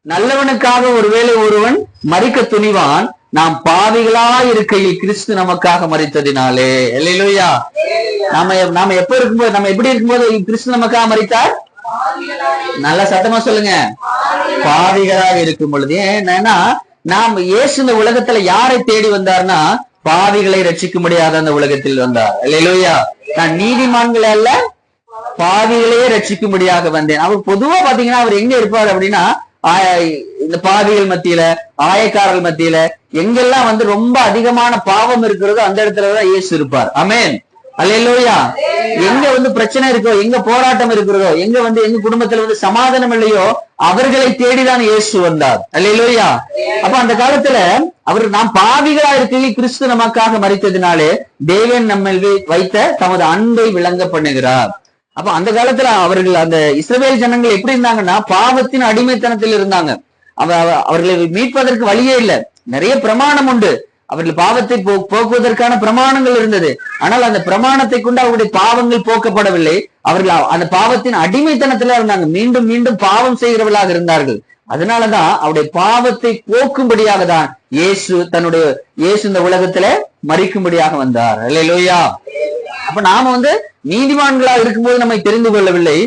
நல்லவனுக்காக ஒருவேளை ஒருவன் மரிக்க துணிவான், நாம் பாவிகளா இருக்கையில் கிறிஸ்து நமக்காக மரித்ததினாலே. அல்லேலூயா. நாம எப்ப இருக்கும்போது நம்ம எப்படி இருக்கும்போது கிறிஸ்து நமக்காக மரித்தார்? நல்லா சத்தமா சொல்லுங்க, பாவிகளாக இருக்கும் பொழுது. ஏன்னா நாம் இயேசு இந்த உலகத்துல யாரை தேடி வந்தார்னா பாவிகளை ரட்சிக்க முடியாத அந்த உலகத்தில் வந்தார். அல்லேலூயா. நான் நீதிமான்களை அல்ல பாவிகளையே ரட்சிக்கும்படியாக வந்தேன். அவர் பொதுவா பாத்தீங்கன்னா அவர் எங்க இருப்பார் அப்படின்னா இந்த பாவிகள் மத்தியில, ஆயக்காரர்கள் மத்தியில, எங்கெல்லாம் வந்து ரொம்ப அதிகமான பாவம் இருக்கிறதோ அந்த இடத்துலதான் இயேசு இருப்பார். ஆமென். அல்லேலூயா. எங்க பிரச்சனை இருக்கோ, எங்க போராட்டம் இருக்கிறதோ, எங்க குடும்பத்துல சமாதானம் இல்லையோ, அவர்களை தேடிதான் இயேசு வந்தார். அல்லேலூயா. அப்ப அந்த காலத்துல நாம் பாவிகளா இருக்கையில் கிறிஸ்து நமக்காக மரித்ததினாலே தேவன் நம்ம வைத்த தமது அன்பை விளங்க பண்ணுகிறார். அப்ப அந்த காலத்துல அவர்கள், அந்த இஸ்ரவேல் ஜனங்கள் எப்படி இருந்தாங்கன்னா, பாவத்தின் அடிமைத்தனத்தில் இருந்தாங்க. அவர்களை மீட்பதற்கு வழியே இல்லை. நிறைய பிரமாணம் உண்டு, அவர்கள் பாவத்தை போக்குவதற்கான பிரமாணங்கள் இருந்தது. ஆனால் அந்த பிரமாணத்தை கொண்டு அவருடைய பாவங்கள் போக்கப்படவில்லை. அவர்கள் அந்த பாவத்தின் அடிமைத்தனத்துல இருந்தாங்க, மீண்டும் மீண்டும் பாவம் செய்கிறவர்களாக இருந்தார்கள். அதனாலதான் அவருடைய பாவத்தை போக்கும்படியாக தான் இயேசு இந்த உலகத்துல மரிக்கும்படியாக வந்தார். அல்லேலூயா. அப்ப நாம நீதிமான்களா இருக்கும்போது நம்மை தெரிந்து கொள்ளவில்லை,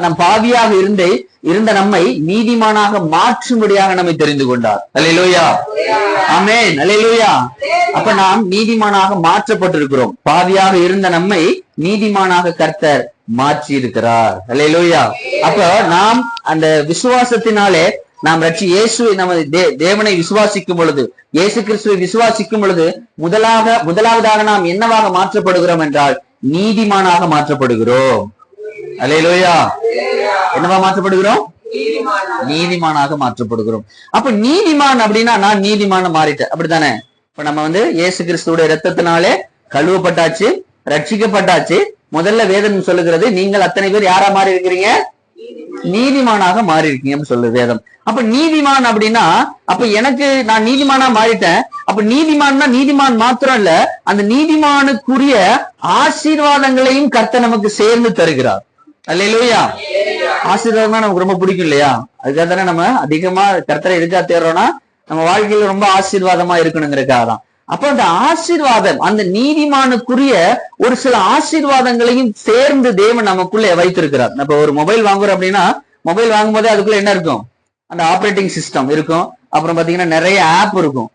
நம் பாவியாக இருந்த நம்மை நீதிமானாக மாற்றும்படியாக நம்மை தெரிந்து கொண்டார். அல்லேலூயா. ஆமென். அல்லேலூயா. அப்ப நாம் நீதிமானாக மாற்றப்பட்டிருக்கிறோம். பாவியாக இருந்த நம்மை நீதிமானாக கர்த்தர் மாற்றி இருக்கிறார். அல்லேலூயா. அப்ப நாம் அந்த விசுவாசத்தினாலே நாம் இயேசு நம்ம தேவனை விசுவாசிக்கும் பொழுது, இயேசு கிறிஸ்துவை விசுவாசிக்கும் பொழுது முதலாவதாக நாம் என்னவாக மாற்றப்படுகிறோம் என்றால் நீதிமானாக மாற்றப்படுகிறோம். அல்லேலூயா. என்னவா மாற்றப்படுகிறோம்? நீதிமானாக மாற்றப்படுகிறோம். அப்ப நீதிமான் அப்படின்னா நான் நீதிமான மாறிட்டேன், அப்படித்தானே? இப்ப நம்ம இயேசு கிறிஸ்துவோட இரத்தத்தினாலே கழுவப்பட்டாச்சு, ரட்சிக்கப்பட்டாச்சு. முதல்ல வேதம் சொல்லுகிறது, நீங்கள் அத்தனை பேர் யாரா மாறி இருக்கிறீங்க? நீதிமானாக மாறி இருக்கீங்கன்னு சொல்லுது வேதம். அப்ப நீதிமான் அப்படின்னா, அப்ப நான் நீதிமானா மாறிட்டேன். அப்ப நீதிமான் மாத்திரம் இல்ல, அந்த நீதிமானுக்குரிய ஆசீர்வாதங்களையும் கர்த்தர் நமக்கு சேர்ந்து தருகிறார். அல்லேலூயா. ஆசீர்வாதம்னா நமக்கு ரொம்ப பிடிக்கும் இல்லையா? அதுக்காக தானே நம்ம அதிகமா கர்த்தரை எதுக்கா தேடுறோம்னா, நம்ம வாழ்க்கையில ரொம்ப ஆசீர்வாதமா இருக்கணுங்கிறதுக்காக தான். அப்ப அந்த ஆசீர்வாதம், அந்த நீதிமானுக்குரிய ஒரு சில ஆசீர்வாதங்களையும் சேர்ந்து தேவன் நமக்குள்ள வைத்திருக்கிறார். இப்ப ஒரு மொபைல் வாங்குறோம் அப்படின்னா, மொபைல் வாங்கும் போதே அதுக்குள்ள என்ன இருக்கும்? அந்த ஆப்ரேட்டிங் சிஸ்டம் இருக்கும். அப்புறம் பாத்தீங்கன்னா நிறைய ஆப் இருக்கும்,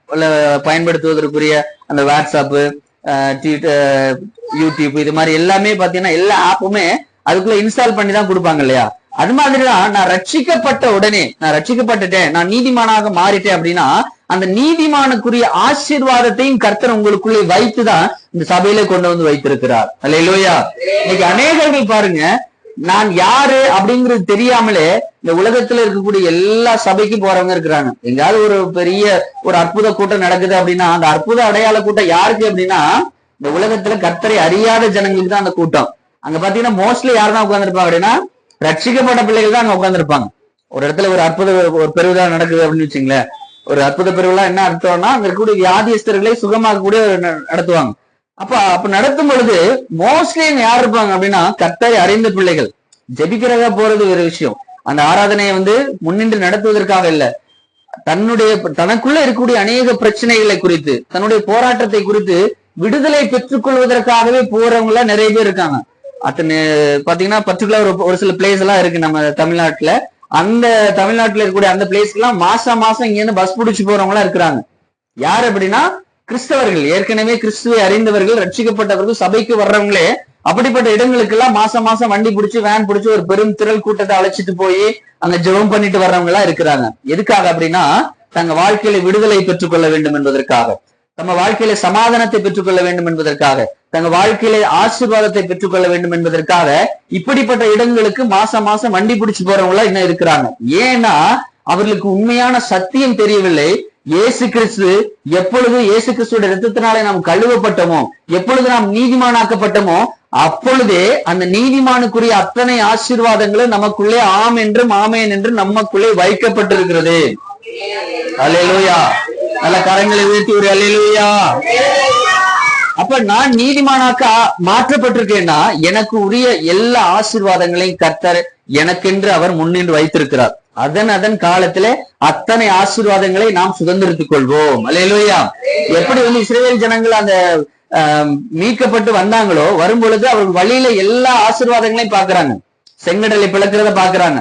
பயன்படுத்துவதற்குரிய அந்த வாட்ஸ்அப், யூடியூப், இது மாதிரி எல்லாமே பாத்தீங்கன்னா எல்லா ஆப்புமே அதுக்குள்ள இன்ஸ்டால் பண்ணி தான் கொடுப்பாங்க இல்லையா? அது மாதிரிதான் நான் ரட்சிக்கப்பட்ட உடனே, நான் ரட்சிக்கப்பட்டுட்டேன், நான் நீதிமானாக மாறிட்டேன் அப்படின்னா, அந்த நீதிமானுக்குரிய ஆசீர்வாதத்தையும் கர்த்தர் உங்களுக்குள்ளே வைத்துதான் இந்த சபையில கொண்டு வைத்திருக்கிறார். அல்லேலூயா. இன்னைக்கு அநேகர்கள் பாருங்க, நான் யாரு அப்படிங்கிறது தெரியாமலே இந்த உலகத்துல இருக்கக்கூடிய எல்லா சபைக்கும் போறவங்க இருக்கிறாங்க. எங்காவது ஒரு பெரிய அற்புத கூட்டம் நடக்குது அப்படின்னா, அந்த அற்புத அடையாள கூட்டம் யாருக்கு அப்படின்னா, இந்த உலகத்துல கர்த்தரை அறியாத ஜனங்களுக்கு தான் அந்த கூட்டம். அங்க பாத்தீங்கன்னா மோஸ்ட்லி யாருதான் உட்கார்ந்துருப்பாங்க அப்படின்னா, ரட்சிக்கப்பட்ட பிள்ளைகள் தான் அங்க உட்கார்ந்துருப்பாங்க. ஒரு இடத்துல ஒரு பெருவிழா நடக்குது அப்படின்னு வச்சுங்களேன். ஒரு அற்புத பெருவிழா என்ன அர்த்தம்னா, அங்க இருக்கக்கூடிய வியாதியஸ்தர்களை சுகமாக்கக்கூடிய நடத்துவாங்க. அப்ப நடத்தும் பொழுது மோஸ்ட்லி யார் இருப்பாங்க அப்படின்னா, கர்த்தரை அறிந்த பிள்ளைகள். ஜெபிக்கிறதா போறது ஒரு விஷயம், அந்த ஆராதனையை முன்னின்று நடத்துவதற்காக இல்ல, தனக்குள்ள இருக்கக்கூடிய அநேக பிரச்சனைகளை குறித்து, தன்னுடைய போராட்டத்தை குறித்து விடுதலை பெற்றுக் கொள்வதற்காகவே போறவங்க நிறைய பேர் இருக்காங்க. பாத்தீங்கன்னா பர்டிகுலர் ஒரு சில பிளேஸ் எல்லாம் இருக்கு நம்ம தமிழ்நாட்டுல. அந்த தமிழ்நாட்டுல இருக்கக்கூடிய அந்த பிளேஸ்க்கு எல்லாம் மாசம் இங்க இருந்து பஸ் பிடிச்சு போறவங்க எல்லாம் இருக்கிறாங்க. யார் அப்படின்னா, கிறிஸ்தவர்கள், ஏற்கனவே கிறிஸ்துவை அறிந்தவர்கள், ரட்சிக்கப்பட்டவர்கள், சபைக்கு வர்றவங்களே அப்படிப்பட்ட இடங்களுக்கு எல்லாம் மாசம் வண்டி பிடிச்சு, வேன் பிடிச்சு ஒரு பெரும் திரள் கூட்டத்தை அழைச்சிட்டு போய் அங்க ஜெபம் பண்ணிட்டு வர்றவங்க எல்லாம் இருக்கிறாங்க. எதுக்காக அப்படின்னா, தங்க வாழ்க்கையில விடுதலை பெற்றுக்கொள்ள வேண்டும் என்பதற்காக, தಮ್ಮ வாழ்க்கையில சமாதானத்தை பெற்றுக்கொள்ள வேண்டும் என்பதற்காக, தங்க வாழ்க்கையில ஆசீர்வாதத்தை பெற்றுக்கொள்ள வேண்டும் என்பதற்காக இப்படிப்பட்ட இடங்களுக்கு மாசம் வண்டி பிடிச்சு போறவங்க இன்னும் இருக்கிறாங்க. ஏன்னா அவர்களுக்கு உண்மையான சத்தியம் தெரியவில்லை. இயேசு கிறிஸ்துவோட இரத்தத்தினாலே நாம் கழுவப்பட்டோமோ, எப்பொழுது நாம் நீதிமானாக்கப்பட்டோமோ, அப்பொழுதே அந்த நீதிமானுக்குரிய அத்தனை ஆசீர்வாதங்களும் நமக்குள்ளே ஆம் என்றும் ஆமேன் என்றும் நமக்குள்ளே வைக்கப்பட்டிருக்கிறது. அல்லேலூயா. நல்ல கரங்களை உயர்த்தி ஒரு அல்லேலூயா. அப்ப நான் நீதிமானாக்க மாற்றப்பட்டிருக்கேன்னா, எனக்கு உரிய எல்லா ஆசீர்வாதங்களையும் கர்த்தர் எனக்கென்று அவர் முன்னின்று வைத்திருக்கிறார். அதன் காலத்திலே அத்தனை ஆசீர்வாதங்களை நாம் சுதந்திரித்துக் கொள்வோம். அல்லேலூயா. எப்படி இஸ்ரவேல் ஜனங்கள் அந்த மீட்கப்பட்டு வந்தாங்களோ, வரும் பொழுது அவர்கள் வழியில எல்லா ஆசீர்வாதங்களையும் பாக்குறாங்க. செங்கடலை பிளக்கிறத பாக்குறாங்க,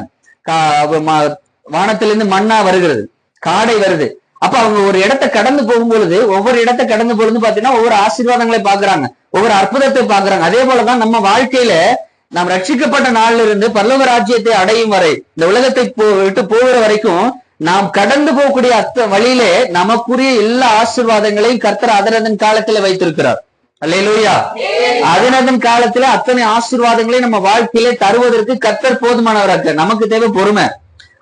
வானத்திலிருந்து மண்ணா வருகிறது, காடை வருது. அப்ப அவங்க ஒரு இடத்தை கடந்து போகும் பொழுது, ஒவ்வொரு இடத்தை கடந்து பொழுது பாத்தீங்கன்னா ஒவ்வொரு ஆசீர்வாதங்களை பாக்குறாங்க, ஒவ்வொரு அற்புதத்தை பாக்குறாங்க. அதே போலதான் நம்ம வாழ்க்கையில நாம் ரட்சிக்கப்பட்ட நாள்ல இருந்து பரலோக ராஜ்யத்தை அடையும் வரை, இந்த உலகத்தை விட்டு போகிற வரைக்கும் நாம் கடந்து போகக்கூடிய வழியிலே நமக்குரிய எல்லா ஆசீர்வாதங்களையும் கர்த்தர் அதன் காலத்துல வைத்திருக்கிறார். அல்லேலூயா. அதனதன் காலத்துல அத்தனை ஆசீர்வாதங்களை நம்ம வாழ்க்கையிலே தருவதற்கு கர்த்தர் போதுமானவரா இருக்கார். நமக்கு தேவை பொறுமை.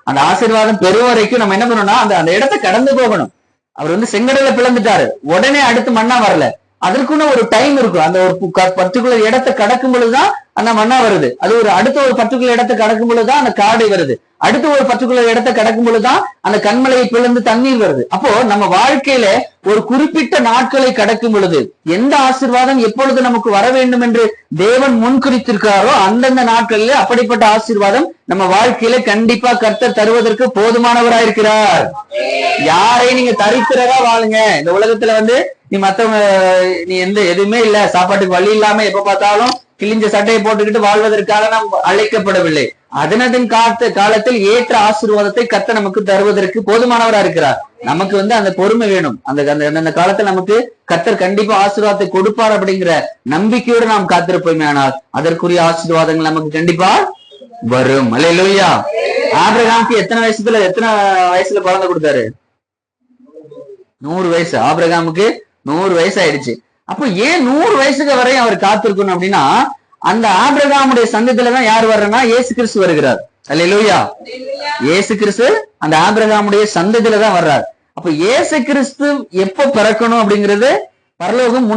அந்த ஆசீர்வாதம் பெறும் வரைக்கும் நம்ம என்ன பண்ணணும்னா அந்த இடத்தை கடந்து போகணும். அவர் வந்து செங்கடலை பிளந்துட்டாரு, உடனே அடுத்து மண்ணா வரல. அதற்குன்னு ஒரு டைம் இருக்கும். அந்த ஒரு பர்டிகுலர் இடத்தை கடக்கும் பொழுதுதான் அந்த மண்ணா வருது. அது ஒரு அடுத்த ஒரு பர்டிகுலர் இடத்தை கடக்கும் பொழுதுதான் அந்த காடை வருது. அடுத்த ஒரு பர்டிகுலர் இடத்தை கடக்கும் பொழுதுதான் அந்த கண்மலையை பிளந்து தண்ணீர் வருது. அப்போ நம்ம வாழ்க்கையில ஒரு குறிப்பிட்ட நாட்களை கடக்கும் பொழுது எந்த ஆசீர்வாதம் எப்பொழுது நமக்கு வர வேண்டும் என்று தேவன் முன்குறித்திருக்கிறாரோ அந்தந்த நாட்களிலே அப்படிப்பட்ட ஆசீர்வாதம் நம்ம வாழ்க்கையில கண்டிப்பா கர்த்தர் தருவதற்கு போதுமானவராயிருக்கிறார். யாரையும் நீங்க தரித்திரரா வாழுங்க. இந்த உலகத்துல வந்து நீ மத்தவங்க நீ எதுவுமே இல்ல, சாப்பாட்டுக்கு வழி இல்லாம எப்ப பார்த்தாலும் கிழிஞ்ச சட்டையை போட்டுக்கிட்டு வாழ்வதற்காக நாம் அழைக்கப்படவில்லை. அதனதின் காலத்தில் ஏற்ற ஆசீர்வாதத்தை கர்த்தர் நமக்கு தருவதற்கு போதுமானவரா இருக்கிறார். நமக்கு வந்து அந்த பொறுமை வேணும். அந்த காலத்துல நமக்கு கர்த்தர் கண்டிப்பா ஆசீர்வாதத்தை கொடுப்பார் அப்படிங்கிற நம்பிக்கையோடு நாம் காத்திருப்போமே, ஆனால் அதற்குரிய ஆசீர்வாதங்கள் நமக்கு கண்டிப்பா வரும். அல்லேலூயா. ஆபிரகாமுக்கு எத்தனை வயசுல குழந்தை கொடுத்தாரு? 100 வயசு. ஆபிரகாமுக்கு 100 வயசு ஆயிடுச்சு. அப்போ ஏன் 100 வயசுக்கு வரையும் அவர் காத்திருக்கணும் அப்படின்னா, அந்த ஆபிரகாமுடைய சந்ததியிலதான் யார் வர்றன்னா இயேசு கிறிஸ்து வருகிறார். அல்லேலூயா. இயேசு கிறிஸ்து அந்த ஆபிரகாமுடைய சந்ததியில தான் வர்றார். அப்ப இயேசு கிறிஸ்து எப்ப பிறக்கணும் அப்படிங்கிறது பரலோகம்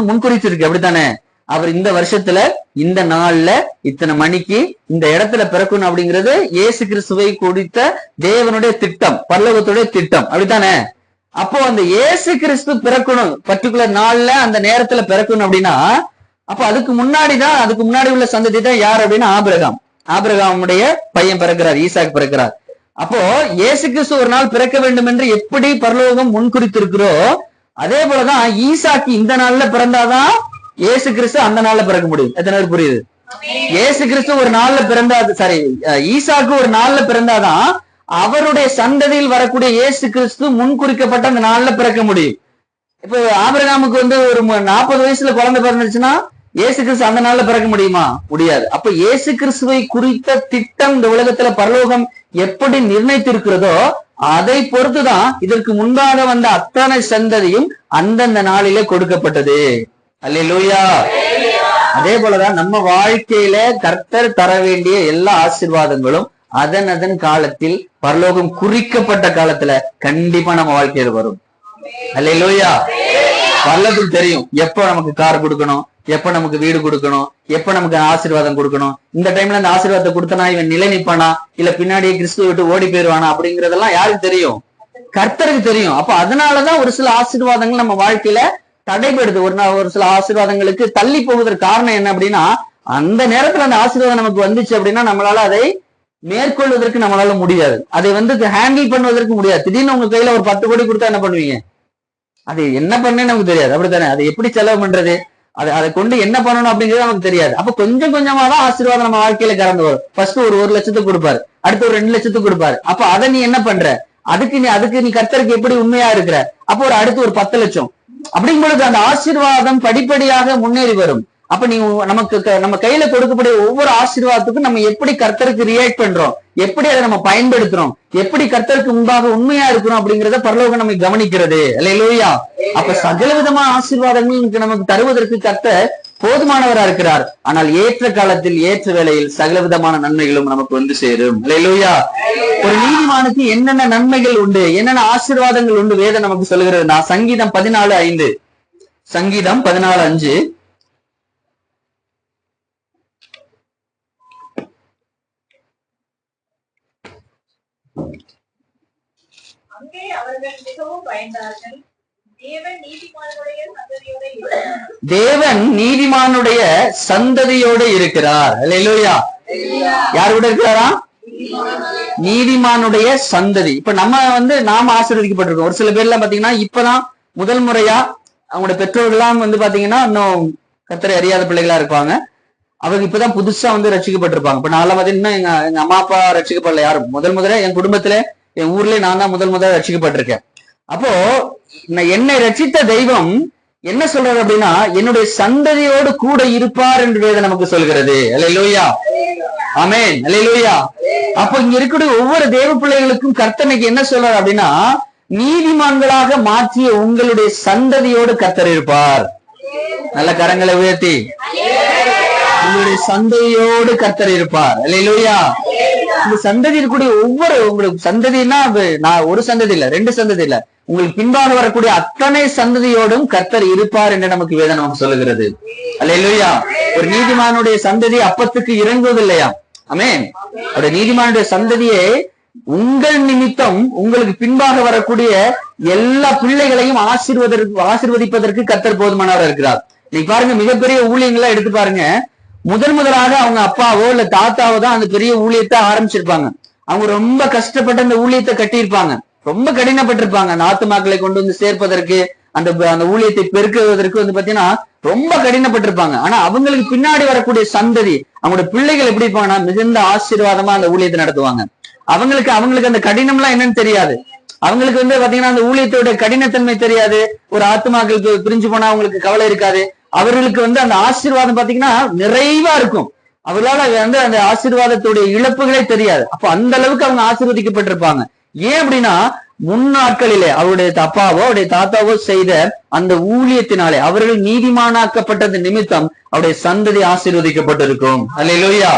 முன்குறிச்சிருக்கு. அப்படித்தானே? அவர் இந்த வருஷத்துல இந்த நாள்ல இத்தனை மணிக்கு இந்த இடத்துல பிறக்கணும் அப்படிங்கிறது இயேசு கிறிஸ்துவை குறித்த தேவனுடைய திட்டம், பரலோகத்துடைய திட்டம். அப்படித்தானே? அப்போ அந்த இயேசு கிறிஸ்து பிறக்கணும், பர்டிகுலர் நாள்ல அந்த நேரத்துல பிறக்கணும் அப்படின்னா, அப்ப அதுக்கு முன்னாடி உள்ள சந்ததி தான் யார் அப்படின்னா ஆபிரகாமுடைய பையன் பிறக்கிறார், ஈசாக் பிறக்கிறார். அப்போ இயேசு கிறிஸ்து ஒரு நாள் பிறக்க வேண்டும் என்று எப்படி பரலோகம் முன்குறித்திருக்கிறோ அதே போலதான் ஈசாக்கு இந்த நாள்ல பிறந்தாதான் இயேசு கிறிஸ்து அந்த நாள்ல பிறக்க முடியும். எத்தனை பேர் புரியுது? இயேசு கிறிஸ்து ஒரு நாள்ல ஈசாக்கு ஒரு நாள்ல பிறந்தாதான் அவருடைய சந்ததியில் வரக்கூடிய இயேசு கிறிஸ்து முன்குறிக்கப்பட்ட அந்த நாள்ல பிறக்க முடியும். இப்ப ஆபிரகாமுக்கு வந்து ஒரு 40 வயசுல குழந்தை பிறந்துச்சுன்னா இயேசு கிறிஸ்து அந்த நாள்ல பிறக்க முடியுமா? முடியாது. அப்ப இயேசு கிறிஸ்துவை குறித்த திட்டம் இந்த உலகத்துல பரலோகம் எப்படி நிர்ணயித்திருக்கிறதோ அதை பொறுத்துதான் இதற்கு முன்பாக வந்த அத்தனை சந்ததியும் அந்தந்த நாளிலே கொடுக்கப்பட்டது. அல்லேலூயா. அதே போலதான் நம்ம வாழ்க்கையில கர்த்தர் தர வேண்டிய எல்லா ஆசீர்வாதங்களும் அதன் காலத்தில் பரலோகம் குறிக்கப்பட்ட காலத்துல கண்டிப்பா நம்ம வாழ்க்கையில வரும். அல்லேலூயா. பரலோகத்துக்கு தெரியும் எப்ப நமக்கு கார் கொடுக்கணும், எப்ப நமக்கு வீடு கொடுக்கணும், எப்ப நமக்கு ஆசீர்வாதம் கொடுக்கணும். இந்த டைம்ல அந்த ஆசீர்வாதத்தை கொடுத்தனா இவன் நிலை நிப்பானா இல்ல பின்னாடியே கிறிஸ்துவ விட்டு ஓடி போயிருவானா அப்படிங்கறதெல்லாம் யாருக்கு தெரியும்? கர்த்தருக்கு தெரியும். அப்ப அதனாலதான் ஒரு சில ஆசீர்வாதங்கள் நம்ம வாழ்க்கையில தடைபடுது. ஒரு சில ஆசீர்வாதங்களுக்கு தள்ளி போவதற்கு காரணம் என்ன அப்படின்னா, அந்த நேரத்துல அந்த ஆசீர்வாதம் நமக்கு வந்துச்சு அப்படின்னா நம்மளால அதை மேற்கொள்வதற்கு நம்மளால முடியாது. அதை வந்து ஹேண்டில் பண்ணுவதற்கு முடியாது. திடீர்னு உங்க கையில ஒரு 10 கோடி கொடுத்தா என்ன பண்ணுவீங்க? அது என்ன பண்ணேன்னு நமக்கு தெரியாது. அப்படித்தானே? அதை எப்படி செலவு பண்றது, அதை கொண்டு என்ன பண்ணணும் அப்படிங்கிறது நமக்கு தெரியாது. அப்ப கொஞ்சம் கொஞ்சமா தான் ஆசீர்வாதம் நம்ம வாழ்க்கையில கறந்து வரும். ஃபர்ஸ்ட் ஒரு 1 லட்சத்துக்கு கொடுப்பாரு, அடுத்து ஒரு 2 லட்சத்துக்கு கொடுப்பாரு. அப்ப அதை நீ என்ன பண்ற? அதுக்கு நீ கர்த்தருக்கு எப்படி உண்மையா இருக்கிற? அப்போ அடுத்து ஒரு 10 லட்சம் அப்படிங்கும் பொழுது அந்த ஆசீர்வாதம் படிப்படியாக முன்னேறி வரும். அப்ப நீ நம்ம கையில கொடுக்கக்கூடிய ஒவ்வொரு ஆசீர்வாதத்துக்கும் நம்ம எப்படி கர்த்தருக்கு ரியாக்ட் பண்றோம், எப்படி அதை நம்ம பயன்படுத்துறோம், எப்படி கர்த்தருக்கு முன்பாக உண்மையா இருக்கிறோம் அப்படிங்கறத பரலோகம் நம்ம கவனிக்கிறது. அல்லேலூயா. அப்ப சகல விதமான ஆசீர்வாதங்கள் நமக்கு தருவதற்கு கர்த்தர் போதுமானவரா இருக்கிறார். ஆனால் ஏற்ற காலத்தில் ஏற்ற வேளையில் சகல விதமான நன்மைகளும் நமக்கு வந்து சேரும். அல்லேலூயா. ஒரு நீதிமானுக்கு என்னென்ன நன்மைகள் உண்டு, என்னென்ன ஆசீர்வாதங்கள் உண்டு வேதம் நமக்கு சொல்லுகிறது. சங்கீதம் 14:5 சங்கீதம் 14:5 அங்கே அவர்கள் மிகவும் பயந்தார்கள். தேவன் நீதிமானுடைய சந்ததியோடு இருக்கிறார். அல்லேலூயா. யார் கூட இருக்கிறாரா? நீதிமானுடைய சந்ததி. இப்ப நாம ஆசீர்வதிக்கப்பட்டிருக்கோம். ஒரு சில பேர்லாம் பாத்தீங்கன்னா இப்பதான் முதல் முறையா அவங்களுடைய பெற்றோர்கள்லாம் பாத்தீங்கன்னா இன்னும் கர்த்தரை அறியாத பிள்ளைகளா இருப்பாங்க. அவங்க இப்பதான் புதுசா ரட்சிக்கப்பட்டிருப்பாங்க. இப்ப நான் பாத்தீங்கன்னா எங்க அம்மா அப்பா ரட்சிக்கப்படல. யாரும் முதல்ல என் குடும்பத்துல என் ஊர்லயே நான் தான் முதல்ல ரட்சிக்கப்பட்டிருக்கேன். அப்போ என்னை ரட்சித்த தெய்வம் என்ன சொல்றாரு அப்படின்னா, என்னுடைய சந்ததியோடு கூட இருப்பார் என்று வேதம் நமக்கு சொல்கிறது. அல்லேலூயா. ஆமென். அல்லேலூயா. அப்போ இங்க இருக்கக்கூடிய ஒவ்வொரு தேவ பிள்ளைகளுக்கும் கர்த்தனுக்கு என்ன சொல்றாரு அப்படின்னா, நீதிமான்களாக மாற்றிய உங்களுடைய சந்ததியோடு கர்த்தர் இருப்பார். நல்ல கரங்களை உயர்த்தி உங்களுடைய சந்ததியோடு கர்த்தர் இருப்பார். அல்லேலூயா. இந்த சந்ததி இருக்கக்கூடிய ஒவ்வொரு உங்களுக்கு சந்ததினா நான் ஒரு சந்ததி இல்ல, 2 சந்ததி இல்ல, உங்களுக்கு பின்பாக வரக்கூடிய அத்தனை சந்ததியோடும் கர்த்தர் இருப்பார் என்று நமக்கு வேதம் சொல்லுகிறது. அல்லேலூயா. ஒரு நீதிமானுடைய சந்ததி அப்பத்துக்கு இறங்குவதில்லையா? ஆமென். அவருடைய நீதிமானுடைய சந்ததியை உங்கள் நிமித்தம் உங்களுக்கு பின்பாக வரக்கூடிய எல்லா பிள்ளைகளையும் ஆசீர்வதிப்பதற்கு கர்த்தர் போதுமானவர் இருக்கிறார். நீங்க பாருங்க, மிகப்பெரிய ஊழியங்களா எடுத்து பாருங்க, முதலாக அவங்க அப்பாவோ இல்ல தாத்தாவோ தான் அந்த பெரிய ஊழியத்தை ஆரம்பிச்சிருப்பாங்க. அவங்க ரொம்ப கஷ்டப்பட்டு அந்த ஊழியத்தை கட்டியிருப்பாங்க, ரொம்ப கடினப்பட்டிருப்பாங்க. அந்த ஆத்துமாக்களை கொண்டு வந்து சேர்ப்பதற்கு, அந்த ஊழியத்தை பெருக்குவதற்கு பாத்தீங்கன்னா ரொம்ப கடினப்பட்டிருப்பாங்க. ஆனா அவங்களுக்கு பின்னாடி வரக்கூடிய சந்ததி, அவங்களோட பிள்ளைகள் எப்படி இருப்பாங்கன்னா மிகுந்த ஆசீர்வாதமா அந்த ஊழியத்தை நடத்துவாங்க. அவங்களுக்கு அந்த கடினம்லாம் என்னன்னு தெரியாது. அவங்களுக்கு பாத்தீங்கன்னா அந்த ஊழியத்தோட கடினத்தன்மை தெரியாது. ஒரு ஆத்துமாக்களுக்கு பிரிஞ்சு போனா அவங்களுக்கு கவலை இருக்காது. அவர்களுக்கு அந்த ஆசீர்வாதம் பாத்தீங்கன்னா நிறைவா இருக்கும். அவர்களால அந்த ஆசீர்வாதத்துடைய இழப்புகளே தெரியாது. அப்ப அந்த அளவுக்கு அவங்க ஆசீர்வதிக்கப்பட்டிருப்பாங்க. ஏன் அப்படின்னா முன்னாட்களிலே அவருடைய அப்பாவோ அவருடைய தாத்தாவோ செய்த அந்த ஊழியத்தினாலே அவர்கள் நீதிமானாக்கப்பட்டது நிமித்தம் அவருடைய சந்ததி ஆசீர்வதிக்கப்பட்டிருக்கும். அல்லேலூயா.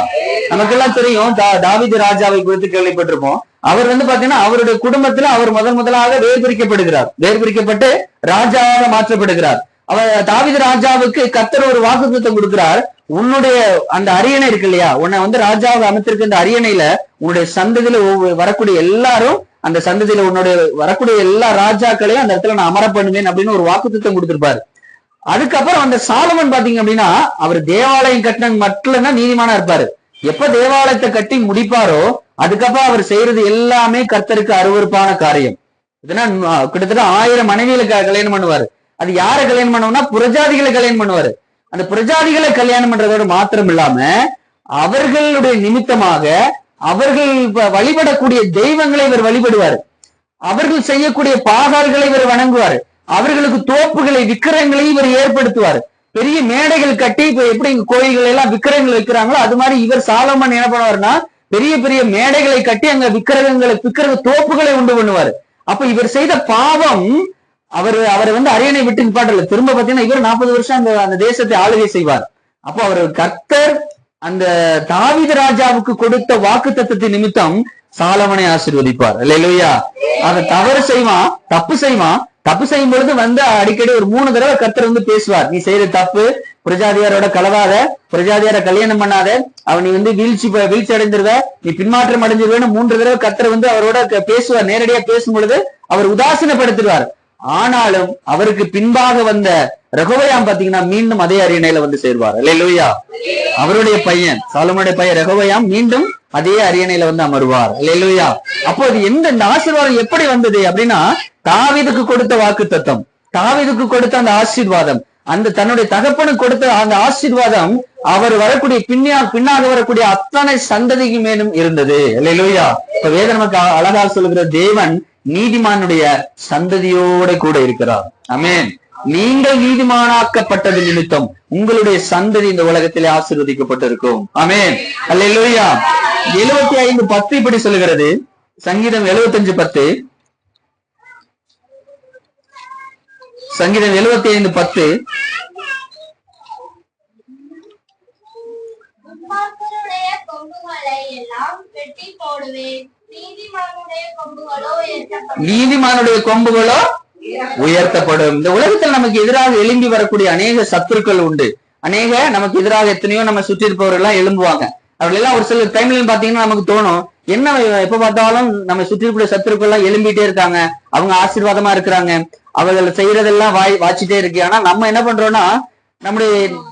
நமக்கெல்லாம் தெரியும், தாவீது ராஜாவை குறித்து கேள்விப்பட்டிருப்போம். அவர் பாத்தீங்கன்னா அவருடைய குடும்பத்துல அவர் முதலாக வேர்பிரிக்கப்பட்டு ராஜாவாக மாற்றப்படுகிறார். அவர் தாவீது ராஜாவுக்கு கர்த்தர் ஒரு வாக்குத்தத்தம் கொடுக்கிறார். உன்னுடைய அந்த அரியணை இருக்கு இல்லையா, உன்னை ராஜாவை அமைத்திருக்க அந்த அரியணையில உன்னுடைய சந்ததியில வரக்கூடிய எல்லாரும், அந்த சந்ததியில உன்னுடைய வரக்கூடிய எல்லா ராஜாக்களையும் அந்த இடத்துல நான் அமர பண்ணுவேன் அப்படின்னு ஒரு வாக்குத்தத்தம் கொடுத்திருப்பாரு. அதுக்கப்புறம் அந்த சாலமன் பாத்தீங்க அப்படின்னா அவர் தேவாலயம் கட்டின மட்டும்தான் நீதிமானா இருப்பாரு. எப்ப தேவாலயத்தை கட்டி முடிப்பாரோ அதுக்கப்புறம் அவர் செய்யறது எல்லாமே கர்த்தருக்கு அருவருப்பான காரியம். இதனா கிட்டத்தட்ட 1000 மனைவிகளை கல்யாணம் பண்ணுவாரு. அது யாரை கல்யாணம் பண்ணுவோம்னா புரஜாதிகளை கல்யாணம் பண்ணுவாரு. அந்த புரஜாதிகளை கல்யாணம் பண்றதோட மாத்திரம் இல்லாம அவர்களுடைய நிமித்தமாக அவர்கள் வழிபடக்கூடிய தெய்வங்களை இவர் வழிபடுவார். அவர்கள் செய்யக்கூடிய பாகால்களை இவர் வணங்குவார். அவர்களுக்கு தோப்புகளை விக்கிரகங்களை இவர் ஏற்படுத்துவார். பெரிய மேடைகள் கட்டி, இப்ப எப்படி கோயில்கள் எல்லாம் விக்கிரகங்கள் வைக்கிறாங்களோ அது மாதிரி இவர் சாலமன் என்ன பண்ணுவாருன்னா பெரிய பெரிய மேடைகளை கட்டி அங்க விக்கிரக தோப்புகளை உண்டு பண்ணுவாரு. அப்ப இவர் செய்த பாவம் அவரை அரியணை விட்டு நிப்பாட்டல. திரும்ப பாத்தீங்கன்னா இவர் 40 வருஷம் அந்த தேசத்தை ஆளுகை செய்வார். அப்போ அவர் கர்த்தர் அந்த தாவீது ராஜாவுக்கு கொடுத்த வாக்குத்தத்தத்தின் நிமித்தம் சாலமனை ஆசீர்வதிப்பார். அல்லேலூயா. அதை தவறு செய்வான், தப்பு செய்யும் பொழுது அடிக்கடி ஒரு 3 தடவை கர்த்தர் பேசுவார். நீ செய்யற தப்பு, பிரஜாதியாரோட கலவாத, பிரஜாதியார கல்யாணம் பண்ணாத, அவன் நீ வீழ்ச்சி அடைஞ்சிருவ, நீ பின்மாற்றம் அடைஞ்சிருவேன்னு 3 தடவை கர்த்தர் அவரோட பேசுவார். நேரடியா பேசும் பொழுது அவர் உதாசீனப்படுத்திடுவார். ஆனாலும் அவருக்கு பின்பாக வந்த ரெகொபெயாம் பாத்தீங்கன்னா மீண்டும் அதே அரியணையில சேர்வார். அல்லேலூயா. அவருடைய பையன் சாலமோனுடைய பையன் ரெகொபெயாம் மீண்டும் அதே அரியணையில அமருவார். அல்லேலூயா. அப்போ அது இந்த ஆசீர்வாதம் எப்படி வந்தது அப்படின்னா தாவீதுக்கு கொடுத்த வாக்குத்தத்தம், தாவீதுக்கு கொடுத்த அந்த ஆசீர்வாதம், அந்த தன்னுடைய தகப்பனுக்கு கொடுத்த அந்த ஆசீர்வாதம் அவர் வரக்கூடிய பின்னாக வரக்கூடிய அத்தனை சந்ததிக்கு மேலும் இருந்தது. அல்லேலூயா. இப்ப வேதம் நமக்கு அழகா சொல்லுகிற தேவன் நீதிமானுடைய சந்ததியோட கூட இருக்கிறார். ஆமென். நீங்கள் நீதிமானாக்கப்பட்டது நிமித்தம் உங்களுடைய சந்ததி இந்த உலகத்திலே ஆசீர்வதிக்கப்பட்டிருக்கும். ஆமென். அல்லேலூயா. 75:10 இப்படி சொல்லுகிறது. சங்கீதம் 75:10. சங்கீதம் 75:10. நீதிமானுடைய கொம்புகளோ உயர்த்தப்படும். இந்த உலகத்தில் நமக்கு எதிராக எழும்பி வரக்கூடிய அநேக சத்துருக்கள் உண்டு. நமக்கு எதிராக எத்தனையோ நம்ம சுற்றி இருப்பவர்கள் எல்லாம் எழும்புவாங்க. அவர்கள் எல்லாம் ஒரு சில டைம்ல பாத்தீங்கன்னா நமக்கு தோணும், என்ன எப்ப பார்த்தாலும் நம்ம சுற்றி இருக்கக்கூடிய சத்துருக்கள் எல்லாம் எழும்பிட்டே இருக்காங்க, அவங்க ஆசீர்வாதமா இருக்கிறாங்க, அவர்கள் செய்யறதெல்லாம் வாச்சிட்டே இருக்கு. ஆனா நம்ம என்ன பண்றோம்னா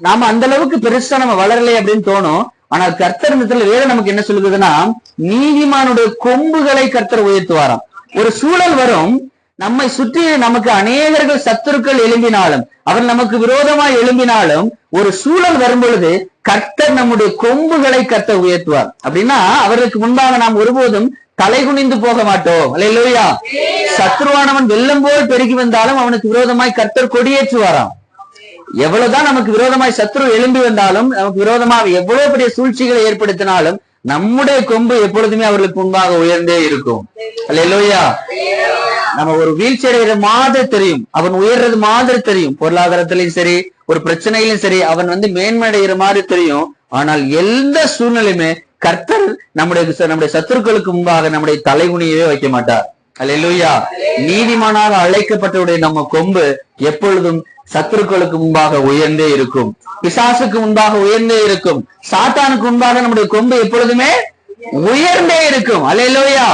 நாம அந்த அளவுக்கு பெருசா நம்ம வளரலை அப்படின்னு தோணும். ஆனால் கர்த்தர் வேதம் நமக்கு என்ன சொல்லுதுன்னா நீதிமானுடைய கொம்புகளை கர்த்தர் உயர்த்துவாராம். ஒரு சூழல் வரும், நம்மை சுற்றி நமக்கு அநேகர்கள் சத்துருக்கள் எழும்பினாலும், அவர் நமக்கு விரோதமாய் எழும்பினாலும், ஒரு சூழல் வரும் பொழுது கர்த்தர் நம்முடைய கொம்புகளை கர்த்தர் உயர்த்துவார். அப்படின்னா அவர்களுக்கு முன்பாக நாம் ஒருபோதும் தலை குனிந்து போக மாட்டோம். அல்லேலூயா. சத்ருவானவன் வெள்ளம் போல் பெருகி வந்தாலும் அவனுக்கு விரோதமாய் கர்த்தர் கொடியேற்றுவாராம். எவ்வளவுதான் நமக்கு விரோதமாய் சத்ரு எழும்பி வந்தாலும், நமக்கு விரோதமாக எவ்வளவு பெரிய சூழ்ச்சிகளை ஏற்படுத்தினாலும் நம்முடைய கொம்பு எப்பொழுதுமே அவர்களுக்கு முன்பாக உயர்ந்தே இருக்கும். அல்லேலூயா. நம்ம ஒரு வீழ்ச்சி அடைகிற மாதிரி தெரியும், அவன் உயர்றது மாதிரி தெரியும், பொருளாதாரத்திலையும் சரி ஒரு பிரச்சனையிலும் சரி அவன் மேன்மை அடைகிற மாதிரி தெரியும். ஆனால் எந்த சூழ்நிலையுமே கர்த்தர் நம்முடைய சத்துருக்களுக்கு முன்பாக நம்முடைய தலைகுனியவே வைக்க மாட்டார். அல்லேலூயா. நீதிமானாக அழைக்கப்பட்டவுடைய நம்ம கொம்பு எப்பொழுதும் சத்துருக்களுக்கு முன்பாக உயர்ந்தே இருக்கும், பிசாசுக்கு முன்பாக உயர்ந்தே இருக்கும், சாத்தானுக்கு முன்பாக நம்முடைய கொம்பு எப்பொழுதுமே உயர்ந்தே இருக்கும். அல்லேலூயா.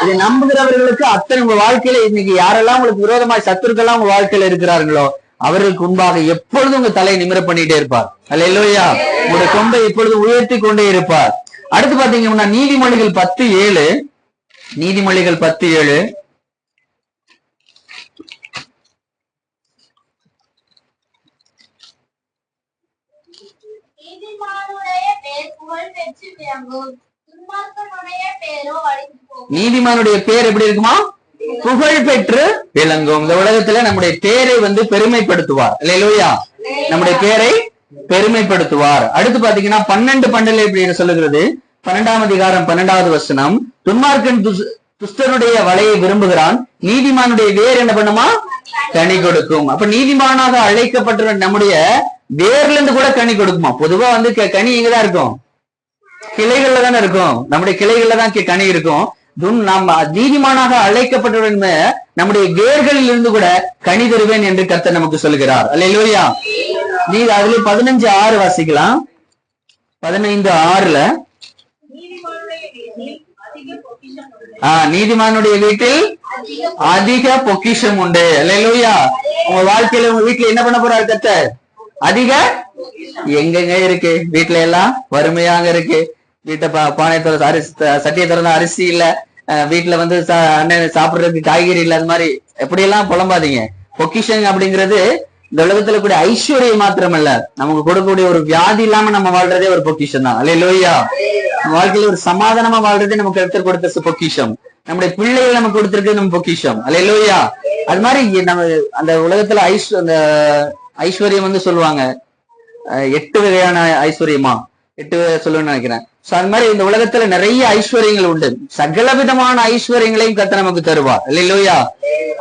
இதை நம்புகிறவர்களுக்கு அத்தனை உங்க வாழ்க்கையில இன்னைக்கு யாரெல்லாம் உங்களுக்கு விரோதமாய் சத்துருக்கெல்லாம் உங்க வாழ்க்கையில இருக்கிறார்களோ அவர்களுக்கு முன்பாக எப்பொழுதும் உங்க தலையை நிமிர பண்ணிட்டே இருப்பார். அல்லேலூயா. உங்களுடைய கொம்பை எப்பொழுதும் உயர்த்தி கொண்டே இருப்பார். அடுத்து பாத்தீங்கன்னா நீதிமொழிகள் 10:7, நீதிமொழிகள் 10:7. நீதிமானுடைய பேர் எப்படி இருக்குமா? புகழ் பெற்று விளங்கும். இந்த உலகத்துல நம்முடைய பேரை பெருமைப்படுத்துவார். அல்லேலூயா. நம்முடைய பேரை பெருமைப்படுத்துவார். அடுத்து பாத்தீங்கன்னா 12:12 எப்படி சொல்லுகிறது? 12ஆம் அதிகாரம் 12வது வசனம், துன்மார்க்கன் துஷ்டனுடைய வலையை விரும்புகிறான், நீதிமானுடைய வேர் என்ன பண்ணுமா? கனி கொடுக்கும். அப்ப நீதிமானாக அழைக்கப்பட்ட நம்முடைய வேர்ல இருந்து கூட கனி கொடுக்குமா? பொதுவா கனி எங்கதான் இருக்கும்? கிளைகள்ல தானே இருக்கும். நம்முடைய கிளைகள்ல தான் கனி இருக்கும். நாம் நீதிமானாக அழைக்கப்பட்ட நம்முடைய வேர்களில் இருந்து கூட கனி தருவேன் என்று கர்த்தர் நமக்கு சொல்கிறார். அல்லேலூயா. அதுல 15:6 வாசிக்கலாம். 15:6 நீதிமானுடைய வீட்டில் அதிக பொக்கிஷம் உண்டு. அல்லேலூயா. உங்க வாழ்க்கையில உங்க வீட்டுல என்ன பண்ண போறாரு கர்த்தர்? அதிக எங்கெங்க இருக்கு? வீட்டுல எல்லாம் வறுமையாக இருக்கு. வீட்டை பானை சட்டியை திறந்த அரிசி இல்ல, வீட்டுல அண்ணன் சாப்பிடுறதுக்கு காய்கறி இல்ல. அது மாதிரி எப்படி எல்லாம் புலம்பாதீங்க. பொக்கிஷன் அப்படிங்கிறது இந்த உலகத்துல கூட ஐஸ்வர்யம் மாத்திரம் இல்ல, நமக்கு கொடுக்கக்கூடிய ஒரு வியாதி இல்லாம நம்ம வாழ்றதே ஒரு பொக்கிஷம் தான். அல்லேலூயா. வாழ்க்கையில ஒரு சமாதானமா வாழ்றதே நமக்கு எடுத்து கொடுத்த பொக்கிஷம். நம்முடைய பிள்ளைகள் நமக்கு கொடுத்திருக்கு நம்ம பொக்கிஷம். அல்லேலூயா. அது மாதிரி நம்ம அந்த உலகத்துல அந்த ஐஸ்வர்யம் சொல்லுவாங்க 8 வகையான ஐஸ்வர்யமா 8 சொல்லுன்னு நினைக்கிறேன். சோ அது மாதிரி இந்த உலகத்துல நிறைய ஐஸ்வர்யங்கள் உண்டு. சகல விதமான ஐஸ்வர்யங்களையும் கர்த்தர் நமக்கு தருவார். இல்லையா?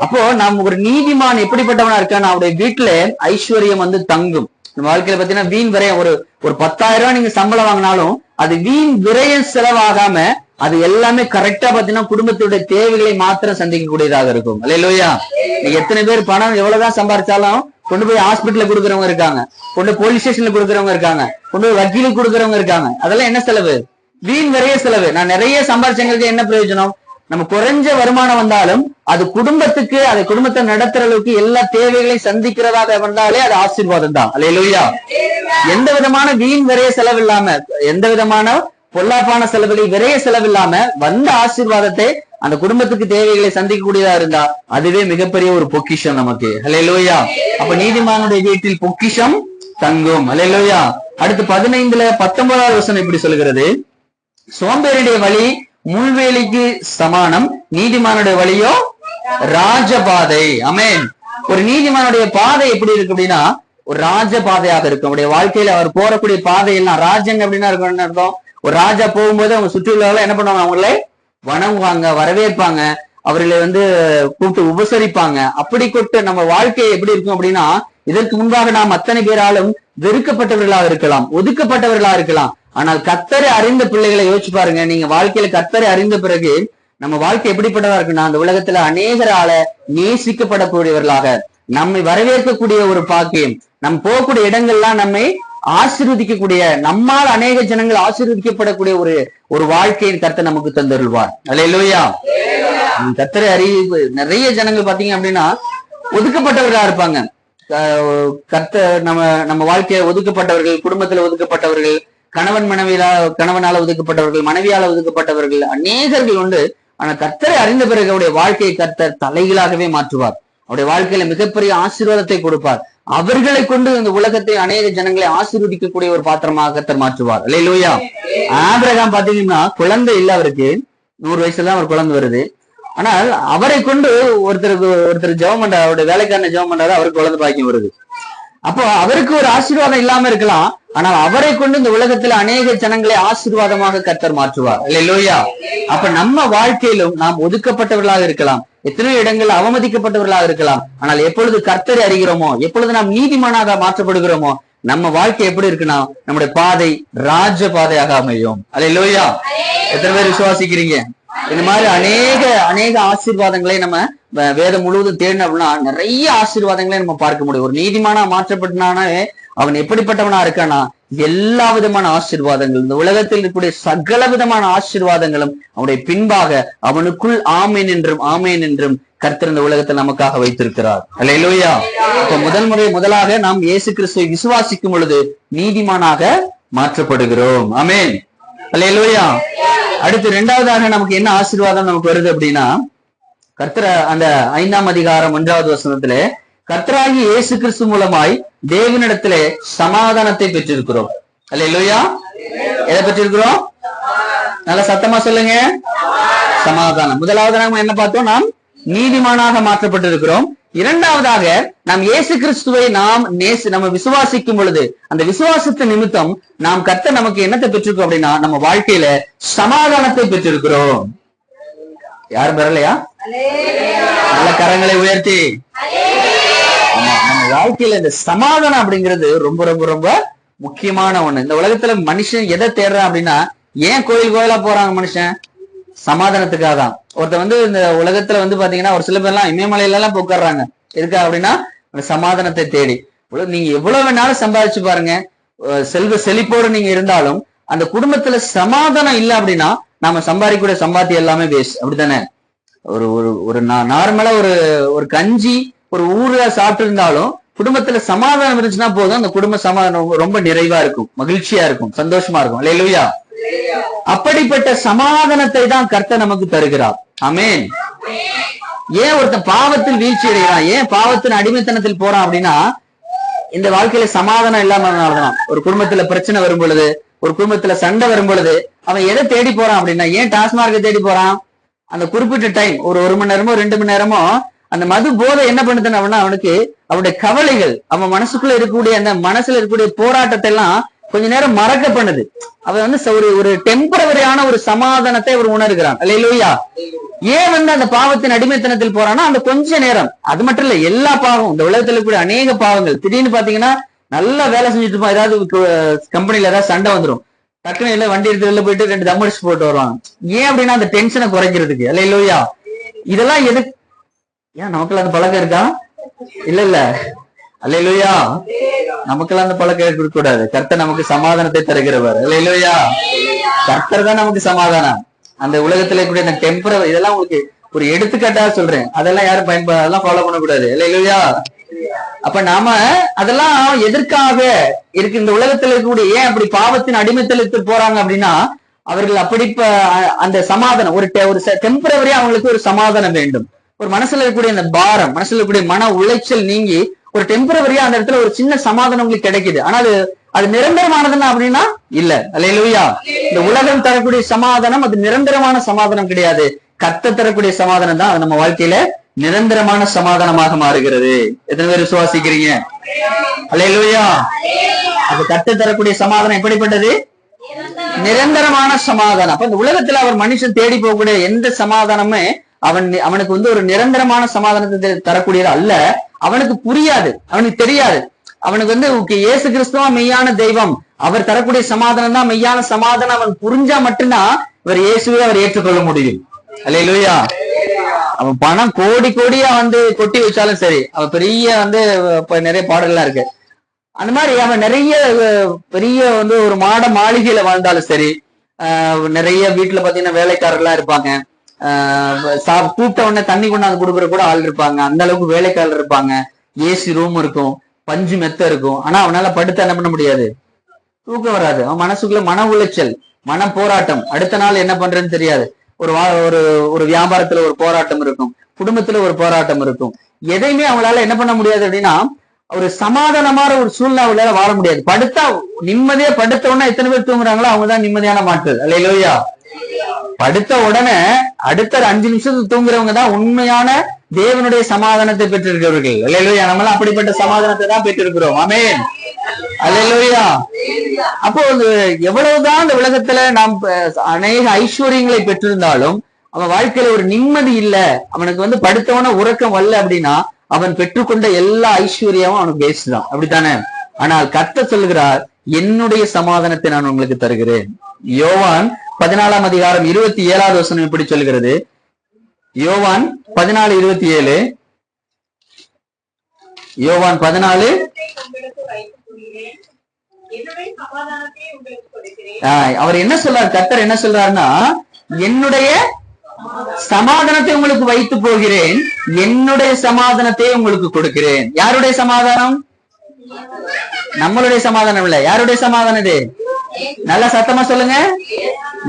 அப்போ நாம் ஒரு நீதிமான் எப்படிப்பட்டவனா இருக்கான்? அவருடைய வீட்டுல ஐஸ்வர்யம் தங்கும். நம்ம வாழ்க்கையில பாத்தீங்கன்னா வீண் விரயம் ஒரு 10,000 ரூபாய் நீங்க சம்பளம் வாங்கினாலும் அது வீண் விரயம் செலவாகாம அது எல்லாமே கரெக்டா பாத்தீங்கன்னா குடும்பத்துடைய தேவைகளை மாத்திரம் சந்திக்க கூடியதாக இருக்கும். இல்லையா? எத்தனை பேர் பணம் எவ்வளவுதான் சம்பாதிச்சாலும் கொண்டு போய் ஹாஸ்பிட்டல்ல கொடுக்கறவங்க இருக்காங்க, கொண்டு போலீஸ் ஸ்டேஷன்ல கொடுக்கறவங்க இருக்காங்க, கொண்டு போய் வக்கீலுக்கு கொடுக்கறவங்க இருக்காங்க. அதெல்லாம் என்ன செலவு? வீண் நிறைய செலவு. நான் நிறைய சம்பாதிச்சவங்களுக்கு என்ன பிரயோஜனம்? நம்ம குறைஞ்ச வருமானம் வந்தாலும் அது குடும்பத்துக்கு அதை குடும்பத்தை நடத்துற அளவுக்கு எல்லா தேவைகளையும் சந்திக்கிறதாக வந்தாலே அது ஆசீர்வாதம் தான். அல்லேலூயா. எந்த விதமான வீண் விரைய செலவு இல்லாம, எந்த விதமான பொல்லாப்பான செலவுகள் விரைய செலவு இல்லாம வந்த ஆசீர்வாதத்தை அந்த குடும்பத்துக்கு தேவைகளை சந்திக்கக்கூடியதா இருந்தா அதுவே மிகப்பெரிய ஒரு பொக்கிஷம் நமக்கு. அல்லேலூயா. அப்ப நீதிமானுடைய வீட்டில் பொக்கிஷம் தங்கும். அல்லேலூயா. அடுத்து 15:19 வசனம் இப்படி சொல்கிறது, சோம்பேறியுடைய வழி முள்வேலிக்கு சமானம், நீதிமானுடைய வழியோ ராஜபாதை. அமேன். ஒரு நீதிமானுடைய பாதை எப்படி இருக்கு அப்படின்னா ஒரு ராஜபாதையாக இருக்கும். அவருடைய வாழ்க்கையில அவர் போறக்கூடிய பாதையெல்லாம் ராஜன் அப்படின்னா இருக்கும் அர்த்தம். ஒரு ராஜா போகும்போது அவங்க சுற்றியுள்ளவர்கள் என்ன பண்ணுவாங்க? அவங்களே வணங்குவாங்க, வரவேற்பாங்க, அவர்களை கூப்பிட்டு உபசரிப்பாங்க. அப்படி கொண்டு நம்ம வாழ்க்கை எப்படி இருக்கும் அப்படின்னா இதற்கு முன்பாக நாம் அத்தனை பேராலும் வெறுக்கப்பட்டவர்களாக இருக்கலாம், ஒதுக்கப்பட்டவர்களாக இருக்கலாம். ஆனால் கர்த்தரை அறிந்த பிள்ளைகளை யோசிச்சு பாருங்க. நீங்க வாழ்க்கையில கர்த்தரை அறிந்த பிறகு நம்ம வாழ்க்கை எப்படிப்பட்டதா இருக்குன்னா அந்த உலகத்துல அநேகரால நேசிக்கப்படக்கூடியவர்களாக, நம்மை வரவேற்கக்கூடிய ஒரு பாக்கியம், நம்ம போகக்கூடிய இடங்கள்லாம் நம்மை ஆசீர்வதிக்கக்கூடிய, நம்மால் அநேக ஜனங்கள் ஆசீர்வதிக்கப்படக்கூடிய ஒரு வாழ்க்கையின் கர்த்தர் நமக்கு தந்தருள்வார். அல்லேலூயா. கர்த்தரை அறிவு நிறைய ஜனங்கள் பாத்தீங்க அப்படின்னா ஒதுக்கப்பட்டவர்களா இருப்பாங்க. கர்த்தர் நம்ம வாழ்க்கையை ஒதுக்கப்பட்டவர்கள், குடும்பத்துல ஒதுக்கப்பட்டவர்கள், கணவனால ஒதுக்கப்பட்டவர்கள், மனைவியால ஒதுக்கப்பட்டவர்கள் அநேகர்கள் உண்டு. ஆனா கர்த்தரை அறிந்த பிறகு அவருடைய வாழ்க்கையை கர்த்தர் தலைகளாகவே மாற்றுவார். அவருடைய வாழ்க்கையில மிகப்பெரிய ஆசீர்வாதத்தை கொடுப்பார். அவர்களை கொண்டு இந்த உலகத்தை அநேக ஜனங்களை ஆசீர்வதிக்கக்கூடிய ஒரு பாத்திரமாக கர்த்தர் மாற்றுவார். அல்லேலூயா. ஆபிரகாம் பாத்தீங்கன்னா குழந்தை இல்ல, அவருக்கு 100 வயசுல அவர் குழந்தை வருது. ஆனால் அவரை கொண்டு ஒருத்தர் ஜெபம் பண்றாரு, அவருடைய வேலைக்காரனை ஜெபம் பண்றாரு, அவருக்கு குழந்தை பாக்கியம் வருது. அப்போ அவருக்கு ஒரு ஆசீர்வாதம் இல்லாம இருக்கலாம், ஆனால் அவரை கொண்டு இந்த உலகத்துல அநேக ஜனங்களை ஆசீர்வாதமாக கர்த்தர் மாற்றுவார். அல்லேலூயா. அப்ப நம்ம வாழ்க்கையிலும் நாம் ஒதுக்கப்பட்டவர்களாக இருக்கலாம், எத்தனையோ இடங்கள் அவமதிக்கப்பட்டவர்களாக இருக்கலாம். ஆனால் எப்பொழுது கர்த்தரை அறிகிறோமோ, எப்பொழுது நாம் நீதிமானாக மாற்றப்படுகிறோமோ, நம்ம வாழ்க்கை எப்படி இருக்குன்னா நம்முடைய பாதை ராஜ பாதையாக அமையும். அல்லேலூயா. எத்தனை பேர் விசுவாசிக்கிறீங்க? இந்த மாதிரி அநேக ஆசீர்வாதங்களை நம்ம வேதம் முழுவதும் தேடின அப்படின்னா நிறைய ஆசீர்வாதங்களை நம்ம பார்க்க முடியும். ஒரு நீதிமானா மாற்றப்பட்டானே அவன் எப்படிப்பட்டவனா இருக்கானா, எல்லா விதமான ஆசீர்வாதங்கள், இந்த உலகத்தில் இருக்கக்கூடிய சகல விதமான ஆசீர்வாதங்களும் அவனுடைய பின்பாக அவனுக்குள் ஆமேன் என்றும் கர்த்தர் இந்த உலகத்தில் நமக்காக வைத்திருக்கிறார். அல்லேலூயா. அப்ப முதலாக நாம் இயேசு கிறிஸ்துவை விசுவாசிக்கும் பொழுது நீதிமானாக மாற்றப்படுகிறோம். ஆமென். அல்லேலூயா. அடுத்து இரண்டாவதாக நமக்கு என்ன ஆசீர்வாதம் நமக்கு வருது அப்படின்னா, கர்த்தர் அந்த 5ஆம் அதிகாரம் 1வது வசனத்திலே கர்த்தராகிய இயேசு கிறிஸ்து மூலமாய் தேவனிடத்திலே சமாதானத்தை பெற்றிருக்கிறோம். அல்லேலூயா. எதை பெற்றிருக்கிறோம்? நல்ல சத்தமா சொல்லுங்க. சமாதானம். முதலாவது நாம என்ன பார்த்தோம்? நாம் நீதிமானாக மாற்றப்பட்டிருக்கிறோம். இரண்டாவதாக நாம் இயேசு கிறிஸ்துவை நம்ம விசுவாசிக்கும் பொழுது அந்த விசுவாசத்தின் நிமித்தம் நாம் கர்த்தர் நமக்கு என்னத்தை பெற்றிருக்கோம் அப்படின்னா நம்ம வாழ்க்கையில சமாதானத்தை பெற்றிருக்கிறோம். யாரும் பெறலையா? நல்ல கரங்களை உயர்த்தி. நம்ம வாழ்க்கையில இந்த சமாதானம் அப்படிங்கிறது ரொம்ப ரொம்ப ரொம்ப முக்கியமான ஒண்ணு. இந்த உலகத்துல மனுஷன் எதை தேடுறான் அப்படின்னா, ஏன் கோயிலா போறாங்க மனுஷன்? சமாதானத்துக்காக தான். ஒருத்தர் இந்த உலகத்துல பாத்தீங்கன்னா ஒரு சில பேர்லாம் இமயமலையில எல்லாம் உட்கார்றாங்க. இருக்கா அப்படின்னா சமாதானத்தை தேடி. நீங்க எவ்வளவு வேணாலும் சம்பாதிச்சு பாருங்க, செல்வ செழிப்போடு நீங்க இருந்தாலும் அந்த குடும்பத்துல சமாதானம் இல்லை அப்படின்னா நாம சம்பாதிக்கூடிய சம்பாத்தியம் எல்லாமே வேஸ்ட். அப்படித்தானே? ஒரு நார்மலா ஒரு கஞ்சி ஒரு ஊர்ல சாப்பிட்டு இருந்தாலும் குடும்பத்துல சமாதானம் இருந்துச்சுன்னா போதும், அந்த குடும்ப சமாதானம் ரொம்ப நிறைவா இருக்கும், மகிழ்ச்சியா இருக்கும், சந்தோஷமா இருக்கும். அல்லேலூயா. அப்படிப்பட்ட சமாதானத்தை தான் கர்த்தர் நமக்கு தருகிறார். ஆமென். ஏன் ஒருத்தன் பாவத்தில் வீழ்ச்சி அடைகிறான், ஏன் பாவத்தின் அடிமைத்தனத்தில் போறான் அப்படின்னா இந்த வாழ்க்கையில சமாதானம் இல்லாமதான். ஒரு குடும்பத்துல பிரச்சனை வரும் பொழுது, ஒரு குடும்பத்துல சண்டை வரும் பொழுது அவன் எதை தேடி போறான் அப்படின்னா, ஏன் டாஸ்மார்க்கை தேடி போறான்? அந்த குறிப்பிட்ட டைம் ஒரு மணி நேரமோ 2 மணி நேரமோ அந்த மது போதை என்ன பண்ணுதுன்னு அப்படின்னா அவனுக்கு அவனுடைய கவலைகள், அவன் மனசுக்குள்ள இருக்கக்கூடிய அந்த மனசுல இருக்கக்கூடிய போராட்டத்தை எல்லாம் கொஞ்ச நேரம் மறக்க பண்ணுது. அவன் ஒரு டெம்பரவரியான ஒரு சமாதானத்தை அவர் உணர்கிறான். அல்லேலூயா. ஏன் அந்த பாவத்தின் அடிமைத்தனத்தில் போறான்னா அந்த கொஞ்ச நேரம். அது மட்டும் இல்ல, எல்லா பாவம், இந்த உலகத்துல இருக்கக்கூடிய அநேக பாவங்கள் திடீர்னு பாத்தீங்கன்னா நல்லா வேலை செஞ்சுட்டு இருப்பான், ஏதாவது கம்பெனில ஏதாவது சண்டை வந்துடும், டக்குனு இல்ல வண்டி எடுத்து வெளில போயிட்டு 2 தம் அடிச்சு போட்டு வருவாங்க. ஏன் அப்படின்னா அந்த டென்ஷனை குறைக்கிறதுக்கு. அல்லேலூயா. இதெல்லாம் எதுக்கு? ஏன் நமக்குள்ள அந்த பழக்கம் இருக்கா? இல்ல. அல்லேலூயா. நமக்கெல்லாம் அந்த பழக்கம் இருக்க கூடாது. கர்த்தர் நமக்கு சமாதானத்தை தருகிறவர். அல்லேலூயா. கர்த்தர் தான் நமக்கு சமாதானம். அந்த உலகத்துல கூடிய அந்த டெம்பரரி, இதெல்லாம் உங்களுக்கு ஒரு எடுத்துக்காட்டா சொல்றேன், அதெல்லாம் யாரும் அதெல்லாம் ஃபாலோ பண்ணக்கூடாது. அல்லேலூயா. அப்ப நாம அதெல்லாம் எதற்காக இருக்கு? இந்த உலகத்துல இருக்கக்கூடிய ஏன் அப்படி பாவத்தின் அடிமைத்தனத்தில் போறாங்க அப்படின்னா அவர்கள் அப்படி அந்த சமாதானம் ஒரு டெம்பரவரியா அவங்களுக்கு ஒரு சமாதானம் வேண்டும். ஒரு மனசுல இருக்கக்கூடிய அந்த பாரம், மனசுல இருக்கக்கூடிய மன உளைச்சல் நீங்கி ஒரு டெம்பரவரியா அந்த இடத்துல ஒரு சின்ன சமாதானம் உங்களுக்கு கிடைக்குது. ஆனா அது நிரந்தரமானதுன்னா அப்படின்னா இல்ல. அல்லேலூயா. இந்த உலகம் தரக்கூடிய சமாதானம் அது நிரந்தரமான சமாதானம் கிடையாது. கர்த்தர் தரக்கூடிய சமாதானம் தான் அது நம்ம வாழ்க்கையில நிரந்தரமான சமாதானமாக மாறுகிறது. எத்தனை பேர் விசுவாசிக்கிறீங்க? அல்லேலூயா. அது கர்த்தர் தரக்கூடிய சமாதானம் எப்படிப்பட்டது? நிரந்தரமான சமாதானம். அப்ப இந்த உலகத்துல அவர் மனுஷன் தேடி போகக்கூடிய எந்த சமாதானமே அவனுக்கு ஒரு நிரந்தரமான சமாதானத்தை தரக்கூடியது அல்ல. அவனுக்கு புரியாது, அவனுக்கு தெரியாது. அவனுக்கு இயேசு கிறிஸ்துவா மெய்யான தெய்வம், அவர் தரக்கூடிய சமாதானம் தான் மெய்யான சமாதானம். அவன் புரிஞ்சா மட்டும்தான் இவர் இயேசுவை அவர் ஏற்றுக்கொள்ள முடியும். அல்லேலூயா. அவன் பணம் கோடியா கொட்டி வச்சாலும் சரி, அவன் பெரிய நிறைய பாடல்லாம் இருக்கு, அந்த மாதிரி அவன் நிறைய பெரிய ஒரு மாளிகையில வாழ்ந்தாலும் சரி, நிறைய வீட்டுல பாத்தீங்கன்னா வேலைக்காரர்லாம் இருப்பாங்க, கூப்பிட்ட உடனே தண்ணி கொண்டாந்து கொடுக்குற கூட ஆள் இருப்பாங்க, அந்த அளவுக்கு வேலைக்காரர் இருப்பாங்க, ஏசி ரூம் இருக்கும், பஞ்சு மெத்த இருக்கும். ஆனா அவனால படுத்து என்ன பண்ண முடியாது, தூக்கம் வராது. அவன் மனசுக்குள்ள மன உளைச்சல், மன போராட்டம், அடுத்த நாள் என்ன பண்றேன்னு தெரியாது. ஒரு வியாபாரத்துல ஒரு போராட்டம் இருக்கும், குடும்பத்துல ஒரு போராட்டம் இருக்கும். எதையுமே அவங்களால என்ன பண்ண முடியாது அப்படின்னா ஒரு சமாதானமான ஒரு சூழ்நிலை அவங்களால வாழ முடியாது. படுத்தா நிம்மதியா படுத்த உடனே எத்தனை பேர் தூங்குறாங்களோ அவங்கதான் நிம்மதியான மாட்கள். அல்லேலூயா. படுத்த உடனே அடுத்த 5 நிமிஷத்துக்கு தூங்குறவங்க தான் உண்மையான தேவனுடைய சமாதானத்தை பெற்றிருக்கிறவர்கள். அல்லேலூயா. நம்மளாம் அப்படிப்பட்ட சமாதானத்தை தான் பெற்றிருக்கிறோம். ஆமென். அல்லேலூயா. அப்போ எவ்வளவுதான் இந்த உலகத்துல நாம் அநேக ஐஸ்வர்யங்களை பெற்றிருந்தாலும் அவன் வாழ்க்கையில ஒரு நிம்மதி இல்ல, அவனுக்கு படுத்தவன உறக்கம் வரல அப்படின்னா அவன் பெற்றுக்கொண்ட எல்லா ஐஸ்வர்யமும் அவனுக்கு வேஸ்ட் தான், அப்படித்தானே? ஆனால் கர்த்தர் சொல்லுகிறார், என்னுடைய சமாதானத்தை நான் உங்களுக்கு தருகிறேன். யோவான் 14 அதிகாரம் 27வது வசனம் இப்படி சொல்கிறது. யோவான் 14:27. யோவான் 14. அவர் என்ன சொல்றார்? கர்த்தர் என்ன சொல்றாருன்னா, என்னுடைய சமாதானத்தை உங்களுக்கு வைத்து போகிறேன், என்னுடைய சமாதானத்தை உங்களுக்கு கொடுக்கிறேன். யாருடைய சமாதானம்? நம்மளுடைய சமாதானம் இல்ல. யாருடைய சமாதானம் இது? நல்லா சத்தமா சொல்லுங்க.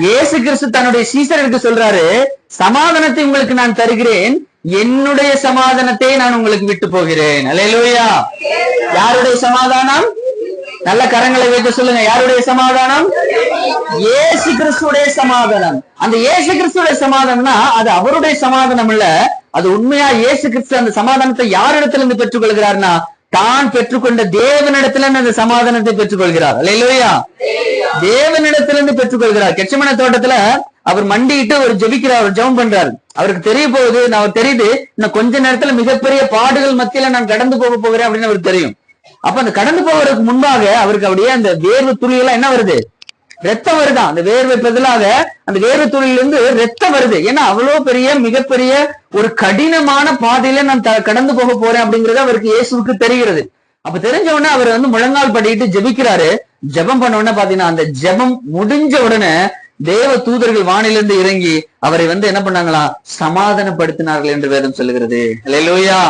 இயேசு கிறிஸ்து தன்னுடைய சீசருக்கு சொல்றாரு, சமாதானத்தை உங்களுக்கு நான் தருகிறேன், என்னுடைய சமாதானத்தை நான் உங்களுக்கு விட்டு போகிறேன். அல்லேலூயா. யாருடைய சமாதானம்? நல்ல கரங்களை வைத்து சொல்லுங்க. யாருடைய சமாதானம்? இயேசு கிறிஸ்துடைய சமாதானம். அந்த இயேசு கிறிஸ்துடைய சமாதானம்னா அது அவருடைய சமாதானம் இல்ல. அது உண்மையா இயேசு கிறிஸ்து அந்த சமாதானத்தை யாரிடத்துல இருந்து பெற்றுக் கொள்கிறார்னா, தான் பெற்றுக்கொண்ட தேவனிடத்துல அந்த சமாதானத்தை பெற்றுக் கொள்கிறார். அல்லேலூயா. தேவனிடத்திலிருந்து பெற்றுக் கொள்கிறார். கெச்சமன தோட்டத்துல அவர் மண்டிட்டு ஒரு ஜெபிக்கிறார், அவர் ஜெபம் பண்றாரு. அவருக்கு தெரிய போகுது, நான் தெரியுது இன்னும் கொஞ்ச நேரத்துல மிகப்பெரிய பாடுகள் மத்தியில நான் கடந்து போக போகிறேன் அப்படின்னு அவருக்கு தெரியும். அப்ப அந்த கடந்து போவதற்கு முன்பாக அவருக்கு அப்படியே அந்த வேர்வை துளியெல்லாம் என்ன வருது? ரத்தம் வருதான். அந்த வேர்வை பதிலாக அந்த வேர்வை துளியிலிருந்து ரத்தம் வருது. ஏன்னா அவ்வளவு பெரிய மிகப்பெரிய ஒரு கடினமான பாதையில நான் கடந்து போக போறேன் அப்படிங்கிறது அவருக்கு இயேசுவுக்கு தெரிகிறது. அப்ப தெரிஞ்ச உடனே அவர் முழங்கால் படிட்டு ஜெபிக்கிறாரு. ஜெபம் பண்ண உடனே பாத்தீங்கன்னா அந்த ஜெபம் முடிஞ்ச உடனே தேவ தூதர்கள் வானிலிருந்து இறங்கி அவரை என்ன பண்ணாங்களா? சமாதானப்படுத்தினார்கள் என்று வேதம் சொல்லுகிறது. அல்லேலூயா.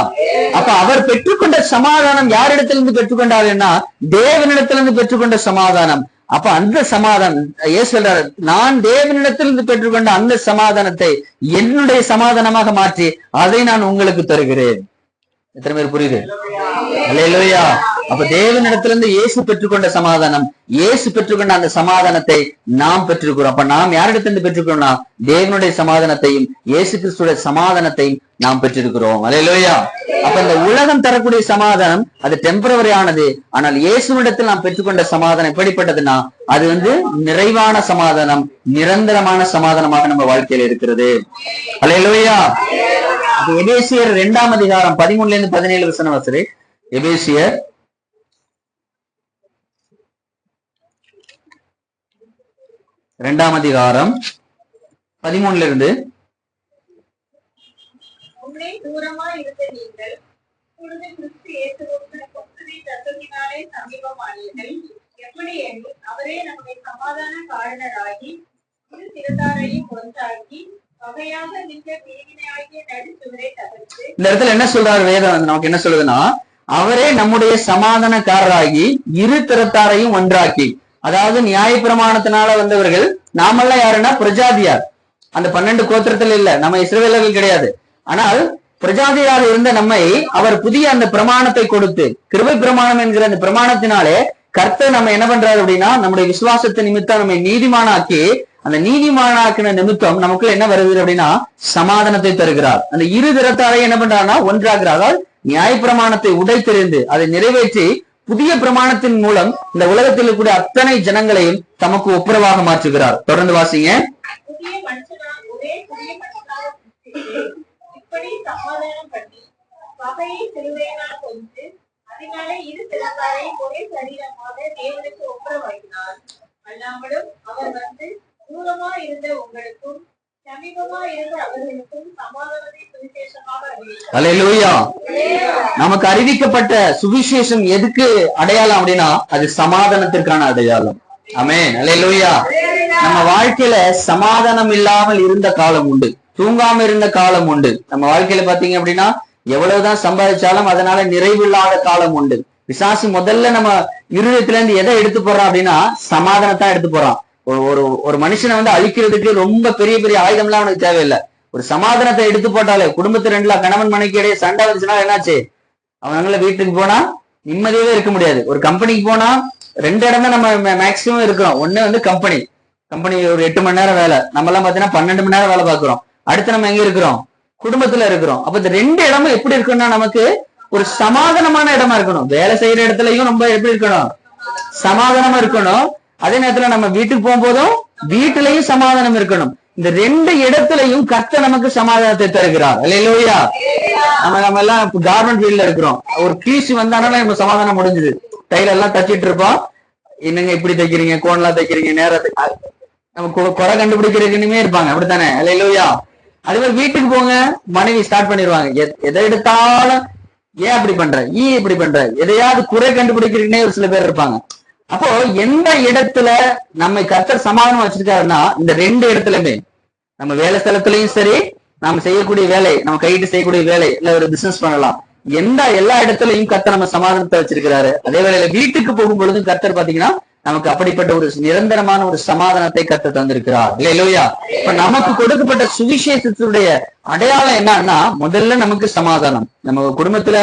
அப்ப அவர் பெற்றுக்கொண்ட சமாதானம் யாரிடத்திலிருந்து பெற்றுக்கொண்டாருன்னா, தேவனிடத்திலிருந்து பெற்றுக்கொண்ட சமாதானம். அப்ப அந்த சமாதானம் ஏன் சொல்றாரு? நான் தேவனிடத்திலிருந்து பெற்றுக்கொண்ட அந்த சமாதானத்தை என்னுடைய சமாதானமாக மாற்றி அதை நான் உங்களுக்கு தருகிறேன். எத்தனை பேர் புரியுது? அல்லேலூயா. அப்ப தேவனிடத்திலிருந்து இயேசு பெற்றுக்கொண்ட சமாதானம், இயேசு பெற்றுக்கொண்ட அந்த சமாதானத்தை நாம் பெற்றிருக்கிறோம். அப்ப நாம் யாரிடத்திலிருந்து பெற்றுக்கிறோம்னா, தேவனுடைய சமாதானத்தையும் இயேசு கிறிஸ்துடைய சமாதானத்தையும் நாம் பெற்றிருக்கிறோம். அல்லேலூயா. அப்ப இந்த உலகம் தரக்கூடிய சமாதானம் அது டெம்பரவரி ஆனது. ஆனால் இயேசுவிடத்தில் நாம் பெற்றுக்கொண்ட சமாதானம் எப்படிப்பட்டதுன்னா, அது நிறைவான சமாதானம், நிரந்தரமான சமாதானமாக நம்ம வாழ்க்கையில இருக்கிறது. அல்லேலூயா. எபேசியர் 2 அதிகாரம் 13-17 வசனம் வசதி. எபேசியர் 2 அதிகாரம் 13 தூரமாய் இருந்த நீங்கள் இப்பொழுது கிறிஸ்து இயேசுவுக்குள் கிறிஸ்துவின் இரத்தத்தினாலே சமீபமானீர்கள். எப்படி எனில் அவரே நம்முடைய சமாதான காரணராகி இரு சிறந்தாரையும் ஒன்றாக்கி வகையாக நின்ற தீவினையாகிய நடுச்சுவரை தகர்த்து. இந்த இடத்துல என்ன சொல்றாரு வேதம்? நமக்கு என்ன சொல்லுதுன்னா, அவரே நம்முடைய சமாதானக்காரராகி இரு திறத்தாரையும் ஒன்றாக்கி. அதாவது நியாயப்பிரமாணத்தினால வந்தவர்கள். நாமெல்லாம் யாருன்னா பிரஜாதியார். அந்த 12 கோத்திரத்தில் இல்ல, நம்ம இஸ்ரவேலர்கள் கிடையாது. ஆனால் பிரஜாதியாக இருந்த நம்மை அவர் புதிய அந்த பிரமாணத்தை கொடுத்து, கிருபை பிரமாணம் என்கிற அந்த பிரமாணத்தினாலே கர்த்தர் நம்ம என்ன பண்றாரு அப்படின்னா, நம்முடைய விசுவாசத்தை நிமித்தம் நம்மை நீதிமானாக்கி, அந்த நீதிமானாக்கின நிமித்தம் நமக்குள்ள என்ன வருது அப்படின்னா, சமாதானத்தை தருகிறார். அந்த இரு திறத்தாரை என்ன பண்றாருன்னா ஒன்றாகிறார். அதாவது நியாயப்பிரமாணத்தை உடைத்தெறிந்து அதை நிறைவேற்றி புதிய பிரமாணத்தின் மூலம் இந்த உலகத்தில் இருக்கக்கூடிய அத்தனை ஜனங்களையும் தமக்கு ஒப்புரவாக மாற்றுகிறார். தொடர்ந்து வாசிங்க. இப்படி சமாதானம் பண்ணி வகையை சிலுவையினால் கொண்டு அதனாலே இரு திறத்தாரை ஒரே சரீரமாக தேவனுக்கு ஒப்புரவாக்கினார். அல்லாமலும் அவர் தூரமா இருந்த உங்களுக்கும் சமீபமா இருந்த அவர்களுக்கும் சமாதானத்தை சுவிசேஷமாக அறிவித்தார். அல்லேலூயா. நமக்கு அறிவிக்கப்பட்ட சுவிசேஷம் எதுக்கு அடையாளம் அப்படின்னா, அது சமாதானத்திற்கான அடையாளம். ஆமென். அல்லேலூயா. நம்ம வாழ்க்கையில சமாதானம் இல்லாமல் இருந்த காலம் உண்டு, தூங்காம இருந்த காலம் உண்டு. நம்ம வாழ்க்கையில பாத்தீங்க அப்படின்னா எவ்வளவுதான் சம்பாதிச்சாலும் அதனால நிறைவில்லாத காலம் உண்டு. பிசாசு முதல்ல நம்ம இருதயத்துல இருந்து எதை எடுத்து போறான் அப்படின்னா, சமாதானத்தான் எடுத்து போறான். ஒரு மனுஷனை அழிக்கிறதுக்கு ரொம்ப பெரிய பெரிய ஆயுதம் எல்லாம் அவனுக்கு தேவையில்லை. ஒரு சமாதானத்தை எடுத்து போட்டாலே, குடும்பத்து 2 கணவன் மனைவிக்கு இடையே சண்டை வந்துச்சுன்னா என்னாச்சு? அவனால வீட்டுக்கு போனா நிம்மதியாவே இருக்க முடியாது. ஒரு கம்பெனிக்கு போனா 2 இடம் தான் நம்ம மேக்சிமம் இருக்கிறோம். ஒண்ணு கம்பெனி ஒரு 8 மணி நேரம் வேலை. நம்ம எல்லாம் பாத்தீங்கன்னா 12 மணி நேரம் வேலை பார்க்கிறோம். அடுத்து நம்ம எங்க இருக்கிறோம்? குடும்பத்துல இருக்கிறோம். அப்ப இந்த 2 இடமும் எப்படி இருக்குன்னா, நமக்கு ஒரு சமாதானமான இடமா இருக்கணும். வேலை செய்யற இடத்துலயும் ரொம்ப எப்படி இருக்கணும்? சமாதானமா இருக்கணும். அதே நேரத்துல நம்ம வீட்டுக்கு போகும்போதும் வீட்டுலயும் சமாதானம் இருக்கணும். இந்த ரெண்டு இடத்துலயும் கர்த்தர் நமக்கு சமாதானத்தை தருகிறார். அல்லேலூயா. நம்ம எல்லாம் கார்மெண்ட் ஃபீல்ட்ல இருக்கிறோம். ஒரு பீஸ் வந்தானால நம்ம சமாதானம் முடிஞ்சது. டைல எல்லாம் தச்சிட்டு இருப்போம். என்னங்க இப்படி தைக்கிறீங்க, கோணலா தைக்கிறீங்க, நேரத்துக்கு நம்ம குறை கண்டுபிடிக்கிறதுக்குமே இருப்பாங்க. அப்படித்தானே? அல்லேலூயா. அதே மாதிரி வீட்டுக்கு போங்க, மனைவி ஸ்டார்ட் பண்ணிடுவாங்க. எதை எடுத்தாலும் ஏன் அப்படி பண்ற, இப்படி பண்ற, எதையாவது குறை கண்டுபிடிக்கிறதுக்குன்னே ஒரு சில பேர் இருப்பாங்க. அப்போ எந்த இடத்துல நம்ம கர்த்தர் சமாதானம் வச்சிருக்காருன்னா இந்த ரெண்டு இடத்துலயுமே, நம்ம வேலை ஸ்தலத்திலையும் சரி, நம்ம செய்யக்கூடிய வேலை, நம்ம கையிட்டு செய்யக்கூடிய வேலை, இல்ல ஒரு பிசினஸ் பண்ணலாம், எல்லா இடத்துலயும் கர்த்தர் நம்ம சமாதானத்தை வச்சிருக்கிறாரு. அதே வேளையில வீட்டுக்கு போகும் பொழுதும் கர்த்தர் பாத்தீங்கன்னா நமக்கு அப்படிப்பட்ட ஒரு நிரந்தரமான ஒரு சமாதானத்தை கர்த்தர் தந்திருக்கிறார். இல்லையா? இப்ப நமக்கு கொடுக்கப்பட்ட சுவிசேஷத்துடைய அடையாளம் என்னன்னா, முதல்ல நமக்கு சமாதானம். நம்ம குடும்பத்துல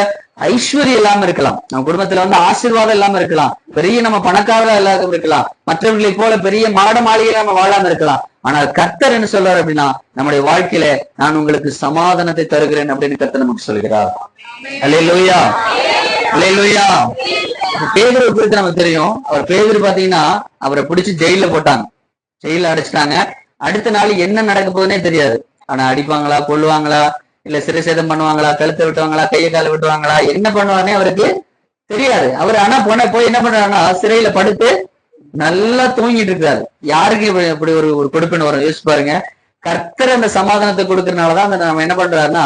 ஐஸ்வர்யம் இல்லாம இருக்கலாம், நம்ம குடும்பத்துல ஆசீர்வாதம் இல்லாம இருக்கலாம், பெரிய நம்ம பணக்காரா இல்லாம இருக்கலாம், மற்றவர்களை போல பெரிய மாட மாளிகையில நம்ம வாழாம இருக்கலாம். ஆனால் கர்த்தர் என்ன சொல்றாரு அப்படின்னா, நம்முடைய வாழ்க்கையில நான் உங்களுக்கு சமாதானத்தை தருகிறேன் அப்படின்னு கர்த்தர் நமக்கு சொல்கிறார். அல்லேலூயா, அல்லேலூயா. பேதுரு குறித்து நமக்கு தெரியும். அவர் பேதுரு பாத்தீங்கன்னா அவரை பிடிச்சு ஜெயில போட்டாங்க, ஜெயில அடைச்சிட்டாங்க. அடுத்த நாள் என்ன நடக்க போகுதுன்னே தெரியாது. ஆனா அடிப்பாங்களா, கொல்லுவாங்களா, இல்ல சிறை சேதம் பண்ணுவாங்களா, கழுத்தை விட்டுவாங்களா, கையை காலை விட்டுவாங்களா, என்ன பண்ணுவானே அவருக்கு தெரியாது. அவர் ஆனா போய் என்ன பண்றாருன்னா சிறையில படுத்து நல்லா தூங்கிட்டு இருக்காரு. யாருக்கு இப்படி ஒரு கொடுப்பின்னு வரும் யோசிச்சு பாருங்க. கர்த்தர் அந்த சமாதானத்தை கொடுக்கறதுனாலதான் அந்த நம்ம என்ன பண்றாருன்னா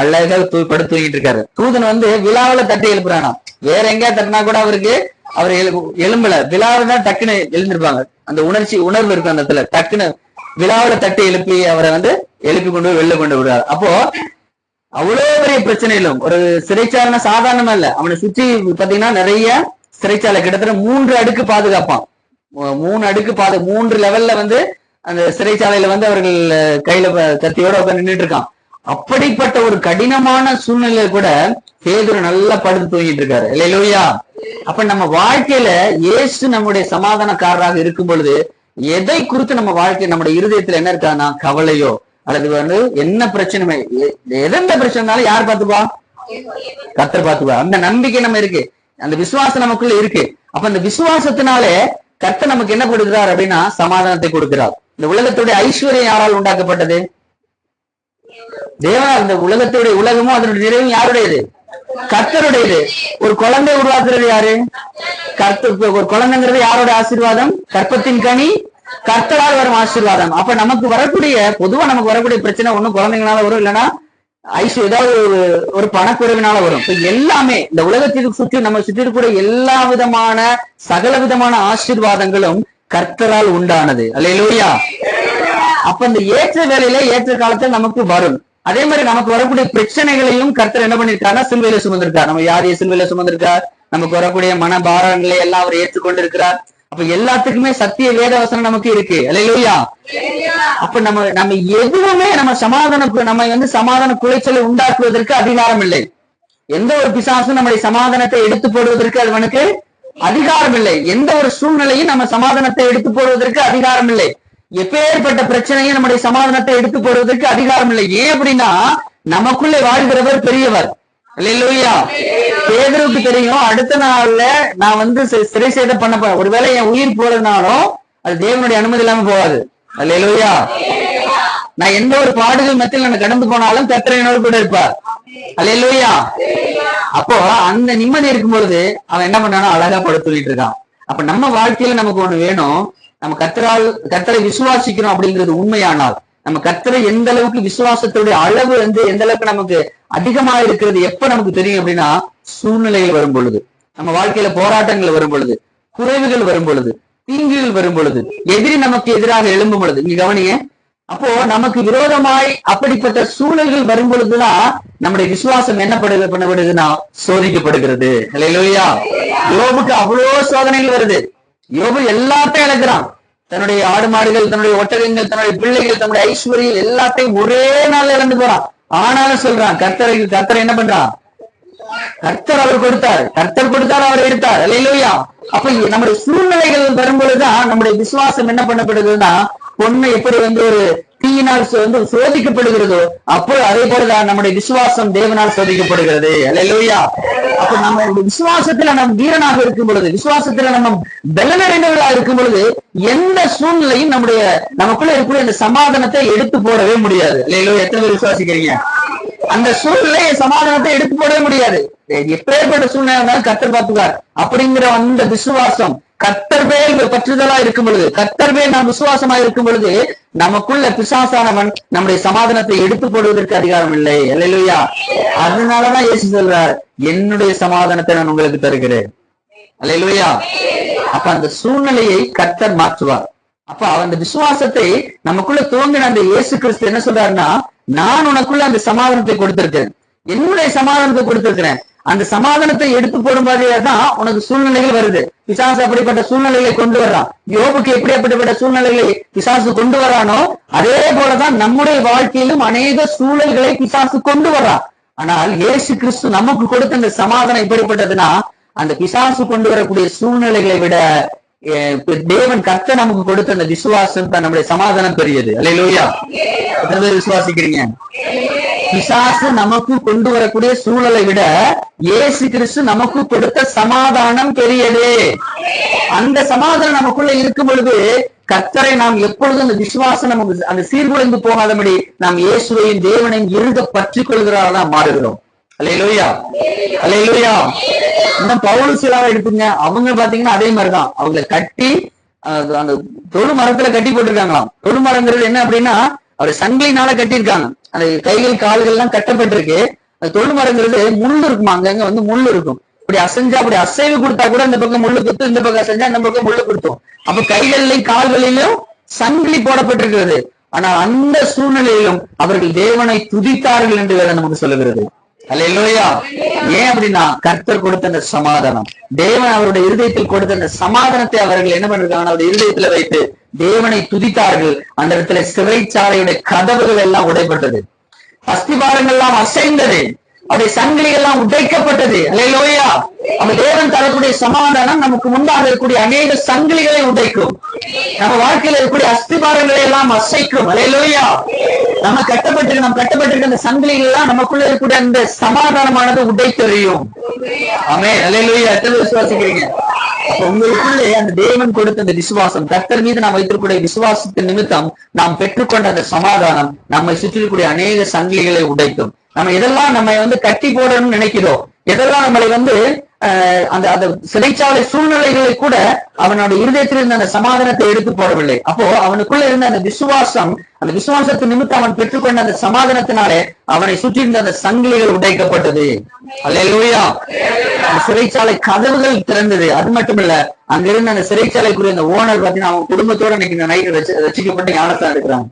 அழகா படுத்து தூங்கிட்டு இருக்காரு. தூதன் விழாவில தட்டி எழுப்புறானா, வேற எங்கேயா தட்டினா கூட அவருக்கு அவர் எலும்புல, விழாவில தான் டக்குன்னு எழுந்திருப்பாங்க. அந்த உணர்வு இருக்கு அந்த இடத்துல. டக்குன்னு விழாவில தட்டி எழுப்பி அவரை எழுப்பி கொண்டு போய் வெளில கொண்டு விடுறாரு. அப்போ அவ்வளவு பெரிய பிரச்சனையிலும் ஒரு சிறைச்சாலை சாதாரணமா இல்ல, அவனை சுற்றி பாத்தீங்கன்னா நிறைய சிறைச்சாலை, கிட்டத்தட்ட 3 அடுக்கு பாதுகாப்பான். 3 அடுக்கு 3 லெவல்ல அந்த சிறைச்சாலையில அவர்கள் கையில கத்தியோட நின்றுட்டு இருக்கான். அப்படிப்பட்ட ஒரு கடினமான சூழ்நிலையில கூட பேதுரு நல்லா படுத்து தூங்கிட்டு இருக்காரு. இல்லையா? அப்ப நம்ம வாழ்க்கையில இயேசு நம்முடைய சமாதானக்காரராக இருக்கும் பொழுது எதை குறித்து நம்ம வாழ்க்கை, நம்முடைய இருதயத்துல என்ன இருக்கான்னா கவலையோ அல்லது என்ன பிரச்சனை, எந்த பிரச்சனைனாலும் யார் பார்த்துப்பா? கர்த்தர் பார்த்துப்பா. அந்த நம்பிக்கை நம்ம இருக்கு, அந்த விசுவாசம் நமக்குள்ள இருக்கு. அப்ப அந்த விசுவாசத்தினாலே கர்த்தர் நமக்கு என்ன கொடுக்கிறார் அப்படின்னா சமாதானத்தை கொடுக்கிறார். இந்த உலகத்துடைய ஐஸ்வர்யம் யாரால் உண்டாக்கப்பட்டது? தேவனா. இந்த உலகமும் அதனுடைய நிறைவும் யாருடையது? கர்த்தருடையது. ஒரு குழந்தை உருவாக்குறது யாரு? கர்த்தர். ஒரு குழந்தைங்கிறது யாரோட ஆசீர்வாதம்? கற்பத்தின் கனி, கர்த்தரால் வரும் ஆசீர்வாதம். அப்ப நமக்கு வரக்கூடிய பிரச்சனை ஒண்ணும் குழந்தைங்களால வரும், இல்லைன்னா ஏதாவது ஒரு பணக்குறைவினால வரும். எல்லாமே இந்த உலகத்திற்கு நம்ம சுற்றி இருக்கக்கூடிய எல்லா விதமான சகல விதமான ஆசீர்வாதங்களும் கர்த்தரால் உண்டானது. அல்லேலூயா. அப்ப இந்த ஏற்ற வேலையில ஏற்ற காலத்துல நமக்கு வரும். அதே மாதிரி நமக்கு வரக்கூடிய பிரச்சனைகளையும் கர்த்தர் என்ன பண்ணிருக்காருன்னா சிலுவையில சுமந்திருக்கார். நம்ம யாரையும் சிலுவையில சுமந்திருக்கார். நமக்கு வரக்கூடிய மன பாரங்களை எல்லாம் அவர் ஏற்றுக்கொண்டு இருக்கிறார். அப்ப எல்லாத்துக்குமே சத்திய வேத வசனம் நமக்கு இருக்கு. அல்லேலூயா. அப்ப நம்ம எதுவுமே நம்ம சமாதான குலைச்சலை உண்டாக்குவதற்கு அதிகாரம் இல்லை. எந்த ஒரு பிசாசும் நம்முடைய சமாதானத்தை எடுத்து போடுவதற்கு அவனுக்கு அதிகாரம் இல்லை. எந்த ஒரு சூழ்நிலையும் நம்ம சமாதானத்தை எடுத்து போடுவதற்கு அதிகாரம் இல்லை. எப்பேற்பட்ட பிரச்சனையும் நம்முடைய சமாதானத்தை எடுத்து போடுவதற்கு அதிகாரம் இல்லை. ஏன் அப்படின்னா நமக்குள்ளே வாழ்கிறவர் பெரியவர். அல்லேலூயா. பேதுருக்கு தெரியும், அடுத்த நாள்ல நான் சிறை சேதம் பண்ண போறேன். ஒருவேளை என் உயிர் போறதுனாலும் அது தேவனுடைய அனுமதி இல்லாம போகாது. அல்லேலூயா. நான் எந்த ஒரு பாடுகள் மத்தியில் நான் கடந்து போனாலும் கர்த்தர் என்னோடு கூட இருப்பார். அல்லேலூயா. அப்போ அந்த நிம்மதி இருக்கும் பொழுது அவன் என்ன பண்ணானோ அழகா படுத்துக்கிட்டு இருக்கான். அப்ப நம்ம வாழ்க்கையில நமக்கு ஒண்ணு வேணும். நம்ம கர்த்தரை விசுவாசிக்கிறோம் அப்படிங்கிறது உண்மையானால், நம்ம கர்த்தரை எந்த அளவுக்கு விசுவாசத்துடைய அளவு எந்த அளவுக்கு நமக்கு அதிகமா இருக்கிறது எப்ப நமக்கு தெரியும் அப்படின்னா, சூழ்நிலைகள் வரும் பொழுது, நம்ம வாழ்க்கையில போராட்டங்கள் வரும் பொழுது, குறைவுகள் வரும் பொழுது, தீங்குகள் வரும் பொழுது, எதிரி நமக்கு எதிராக எழும்பும் பொழுது, நீங்க கவனிங்க. அப்போ நமக்கு விரோதமாய் அப்படிப்பட்ட சூழல்கள் வரும் பொழுதுதான் நம்முடைய விசுவாசம் என்ன பண்ணப்படுதுன்னா சோதிக்கப்படுகிறது. அல்லேலூயா. யோபுக்கு அவ்வளோ சோதனைகள் வருது. யோபு எல்லாத்தையும் இழக்கிறான். தன்னுடைய ஆடு மாடுகள், தன்னுடைய ஒட்டகங்கள், தன்னுடைய பிள்ளைகள், தன்னுடைய ஐஸ்வர்யம் எல்லாத்தையும் ஒரே நாள் இழந்து போறான். ஆனாலும் சொல்றான் கர்த்தர் என்ன பண்றான்? கர்த்தர் அவர் கொடுத்தார், அவர் எடுத்தார். அல்லேலூயா. அப்ப நம்முடைய சூழ்நிலைகள் வரும்பொழுதுதான் நம்முடைய விசுவாசம் என்ன பண்ணப்படுதுன்னா, பொண்ணு எப்படி ஒரு தீயினால் சோதிக்கப்படுகிறதோ அப்போ அதே போலதான் நம்முடைய விசுவாசம் தேவனால் சோதிக்கப்படுகிறது. அல்லேலூயா. அப்ப நம்ம விசுவாசத்துல நம்ம வீரனாக இருக்கும் பொழுது, விசுவாசத்துல நம்ம பலனடைந்தவர்களா இருக்கும் பொழுது எந்த சூழ்நிலையும் நமக்குள்ள இருக்கக்கூடிய அந்த சமாதானத்தை எடுத்து போடவே முடியாது. அல்லேலூயா. எத்தனை பேர் விசுவாசிக்கிறீங்க? அந்த சூழ்நிலையை சமாதானத்தை எடுத்து போடவே முடியாது. எப்பேற்பட்ட சூழ்நிலை இருந்தாலும் கர்த்தர் பார்த்துக்கார் அப்படிங்கிற அந்த விசுவாசம் கர்த்தர் மேல் பற்றுதலா இருக்கும் பொழுது, கர்த்தர் மேல் நாம் விசுவாசமா இருக்கும் பொழுது நமக்குள்ள பிசாசானவன் நம்முடைய சமாதானத்தை எடுத்து போடுவதற்கு அதிகாரம் இல்லை. அல்லேலூயா. அதனாலதான் இயேசு சொல்றார், என்னுடைய சமாதானத்தை நான் உங்களுக்கு தருகிறேன். அல்லேலூயா. அப்ப அந்த சூழ்நிலையை கர்த்தர் மாற்றுவார். அப்ப அந்த விசுவாசத்தை நமக்குள்ள துவங்கின அந்த இயேசு கிறிஸ்து என்ன சொல்றாருன்னா, நான் உனக்குள்ள அந்த சமாதானத்தை கொடுத்திருக்கேன், என்னுடைய சமாதானத்தை கொடுத்திருக்கிறேன். அந்த சமாதானத்தை எடுத்து போடும் மாதிரிதான் உனக்கு சூழ்நிலைகள் வருது. பிசாசு அப்படிப்பட்ட சூழ்நிலைகளை கொண்டு வர்றான். யோபுக்கு எப்படிப்பட்ட சூழ்நிலைகளை பிசாசு கொண்டு வரானோ அதே போலதான் நம்முடைய வாழ்க்கையிலும் அநேக சூழல்களை பிசாசு கொண்டு வர்றான். ஆனால் இயேசு கிறிஸ்து நமக்கு கொடுத்த அந்த சமாதானம் எப்படிப்பட்டதுன்னா, அந்த பிசாசு கொண்டு வரக்கூடிய சூழ்நிலைகளை விட தேவன் கர்த்தர் நமக்கு கொடுத்த அந்த விசுவாசம் தான் நம்முடைய சமாதானம் பெரியது. அல்லேலூயா. எத்தனை பேர் விசுவாசிக்கிறீங்க? பிசாசு நமக்கு கொண்டு வரக்கூடிய சூழலை விட இயேசு கிறிஸ்து நமக்கு கொடுத்த சமாதானம் பெரியது. அந்த சமாதானம் நமக்குள்ள இருக்கும் பொழுது கர்த்தரை நாம் எப்பொழுதும் அந்த விசுவாசம் நமக்கு அந்த சீர்குலைந்து போகாதபடி நாம் இயேசுவையும் தேவனையும் இறுக பற்றி கொள்கிறாரா மாறுகிறோம். அல்லேலூயா. அல்லேலூயா. இன்னும் பவுல் சிலாவை எடுத்துங்க. அவங்க பாத்தீங்கன்னா அதே மாதிரிதான். அவங்களை கட்டி அந்த தொழு மரத்துல கட்டி போட்டிருக்காங்களாம். தொழு மரங்கிறது என்ன அப்படின்னா, அவர் சங்கிலினால கட்டியிருக்காங்க. அந்த கைகள் கால்கள் எல்லாம் கட்டப்பட்டிருக்கு. அந்த தொழு மரங்கிறது முள்ளு இருக்குமா, அங்கங்க முள்ளு இருக்கும். இப்படி அசைஞ்சா, அப்படி அசைவு கொடுத்தா கூட இந்த பக்கம் முள்ளு குத்தும், இந்த பக்கம் அசைஞ்சா இந்த பக்கம் முள்ளு கொடுத்தோம். அப்ப கைகளிலும் கால்களிலும் சங்கிலி போடப்பட்டிருக்கிறது. ஆனா அந்த சூழ்நிலையிலும் அவர்கள் தேவனை துதித்தார்கள் என்று வேற நமக்கு சொல்லுகிறது. அல்லேலூயா. ஏன் அப்படின்னா கர்த்தர் கொடுத்த அந்த சமாதானம், தேவன் அவருடைய இருதயத்தில் கொடுத்த அந்த சமாதானத்தை அவர்கள் என்ன பண்ணிருக்காங்க, அவருடைய இருதயத்துல வைத்து தேவனை துதித்தார்கள். அந்த இடத்துல சிறைச்சாலையுடைய கதவுகள் எல்லாம் உடைப்பட்டது, அஸ்திபாரங்கள் எல்லாம் அசைந்தது, அவருடைய சங்கிலிகள் எல்லாம் உடைக்கப்பட்டது. அல்லேலூயா. நம்ம தேவன் தரக்கூடிய சமாதானம் நமக்கு முன்பாக இருக்கக்கூடிய அநேக சங்கிலிகளை உடைக்கும். நம்ம வாழ்க்கையில இருக்கக்கூடிய அஸ்திபாரங்களை எல்லாம் அசைக்கும். அல்லேலூயா. நம்ம கட்டப்பட்டிருக்க அந்த சங்கிலிகள் எல்லாம் நமக்குள்ள இருக்கக்கூடிய அந்த சமாதானமானது உடைத்தெறியும். ஆமென். அல்லேலூயா. எத்தனை விசுவாசிக்கிறீங்க? உங்களுக்குள்ளே அந்த தேவன் கொடுத்த அந்த விசுவாசம், கர்த்தர் மீது நாம் வைத்திருக்கூடிய விசுவாசத்தின் நிமித்தம் நாம் பெற்றுக்கொண்ட அந்த சமாதானம் நம்மை சுற்றிக்கூடிய அநேக சங்கிலிகளை உடைக்கும். நம்ம எதெல்லாம் நம்ம கட்டி போடணும்னு நினைக்கிறோம், எதெல்லாம் நம்மளை அந்த அந்த சிறைச்சாலை சூழ்நிலைகளை கூட அவனோட இருதயத்தில் இருந்த அந்த சமாதானத்தை எடுத்து போடவில்லை. அப்போ அவனுக்குள்ள இருந்த அந்த விசுவாசம், அந்த விசுவாசத்தின் நிமித்தம் அவன் பெற்றுக்கொண்ட அந்த சமாதானத்தினாலே அவனை சுற்றி இருந்த அந்த சங்கிலிகள் உடைக்கப்பட்டது. அல்லேலூயா. அந்த சிறைச்சாலை கதவுகள் திறந்தது. அது மட்டும் இல்ல, அங்க இருந்த அந்த சிறைச்சாலைக்குரிய அந்த ஓனர் பாத்தீங்கன்னா அவன் குடும்பத்தோட இன்னைக்கு நைட்டு ரசிக்கப்பட்டு ஞானத்தான் எடுக்கிறான்.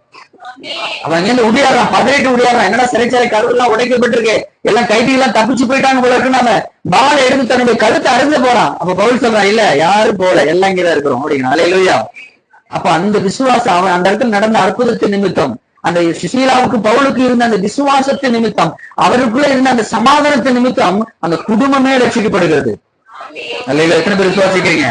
அவன் இங்க உடையாடுறான், பதறிட்டு உடையாடுறான். என்னடா சிறைச்சாலை கதவு எல்லாம் உடைக்கப்பட்டிருக்கு, எல்லாம் கைதிகள்லாம் தப்பிச்சு போயிட்டாங்க போல இருக்கு. நாம பாலை எடுத்து தன்னுடைய கழுத்தை அறுந்து போறான். அப்ப பவுல் சொல்றான், இல்ல யாரும் போல, எல்லாம் இங்கதான் இருக்கிறோம் அப்படின்னா. அல்லேலூயா. அப்ப அந்த விசுவாசம், அவன் அந்த இடத்துல நடந்த அற்புதத்தின் நிமித்தம், அந்த சுசீலாவுக்கு பவுலுக்கு இருந்த அந்த விசுவாசத்தின் நிமித்தம், அவருக்குள்ள இருந்த அந்த சமாதானத்தின் நிமித்தம் அந்த குடும்பமே ரட்சிக்கப்படுகிறது. அல்லேலூயா. எத்தனை பேர் விசுவாசிக்கிறீங்க?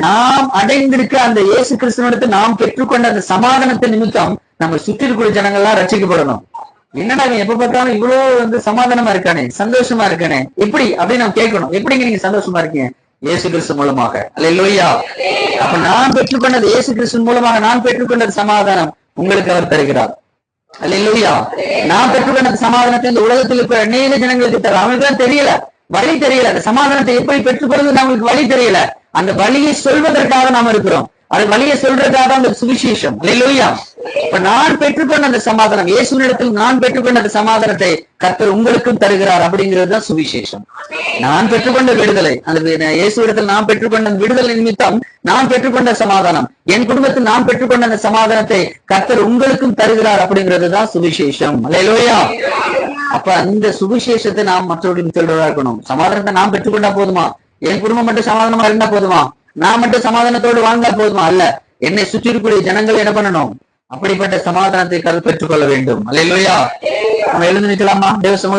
நாம் அடைந்திருக்க அந்த இயேசு கிறிஸ்துவனுக்கு நாம் பெற்றுக்கொண்ட அந்த சமாதானத்தின் நிமித்தம் நம்ம சுற்றி இருக்கக்கூடிய ஜனங்கள்லாம் ரட்சிக்கப்படணும். என்னடா எப்ப பார்த்தாலும் இவ்வளவு சமாதானமா இருக்கானே, சந்தோஷமா இருக்கானே, எப்படி அப்படின்னு நம்ம கேட்கணும். எப்படிங்க நீங்க சந்தோஷமா இருக்கீங்க? இயேசு கிறிஸ்து மூலமாக. அல்லேலூயா. அப்ப நான் பெற்றுக்கொண்டது இயேசு கிறிஸ்து மூலமாக நான் பெற்றுக்கொண்டது சமாதானம் உங்களுக்கு அவர் தருகிறார். அல்லேலூயா. நான் பெற்றுக்கொண்ட சமாதானத்தை இந்த உலகத்தில் இருக்கிற அநேக ஜனங்களுக்கு தர அவங்களுக்கு தெரியல, வழி தெரியல. அந்த சமாதானத்தை எப்படி பெற்றுக்கொள்வது நம்மளுக்கு வழி தெரியல. அந்த வழியை சொல்வதற்காக நாம் இருக்கிறோம். அது வழியை சொல்றதுக்காக அந்த சுவிசேஷம். அல்லேலூயா. இப்ப நான் பெற்றுக்கொண்ட அந்த சமாதானம், இயேசுவினிடத்தில் நான் பெற்றுக்கொண்ட அந்த சமாதானத்தை கர்த்தர் உங்களுக்கும் தருகிறார். அப்படிங்கிறது தான் சுவிசேஷம். நான் பெற்றுக்கொண்ட விடுதலை, அந்த இயேசுவிடத்தில் நான் பெற்றுக்கொண்ட விடுதலை நிமித்தம் நான் பெற்றுக்கொண்ட சமாதானம், என் குடும்பத்தில் நான் பெற்றுக்கொண்ட அந்த சமாதானத்தை கர்த்தர் உங்களுக்கும் தருகிறார். அப்படிங்கிறது தான் சுவிசேஷம். அல்லேலூயா. அப்ப அந்த சுவிசேஷத்தை நாம் மற்றவர்களுக்கு சொல்றதா இருக்கணும். சமாதானத்தை நாம் பெற்றுக்கொண்டா போதுமா? என் குடும்பம் மட்டும் சமாதானமா இருந்தா போதுமா? நான் மட்டும் சமாதானத்தோடு வாழ்ந்தா போதுமா? அல்ல, என்னை சுற்றி இருக்கக்கூடிய ஜனங்கள் என்ன பண்ணணும்? அப்படிப்பட்ட சமாதானத்தை பெற்றுக்கொள்ள வேண்டும். அல்லேலூயா. நம்ம எழுந்து நிற்கலாமா? தேவ சமூகத்தில்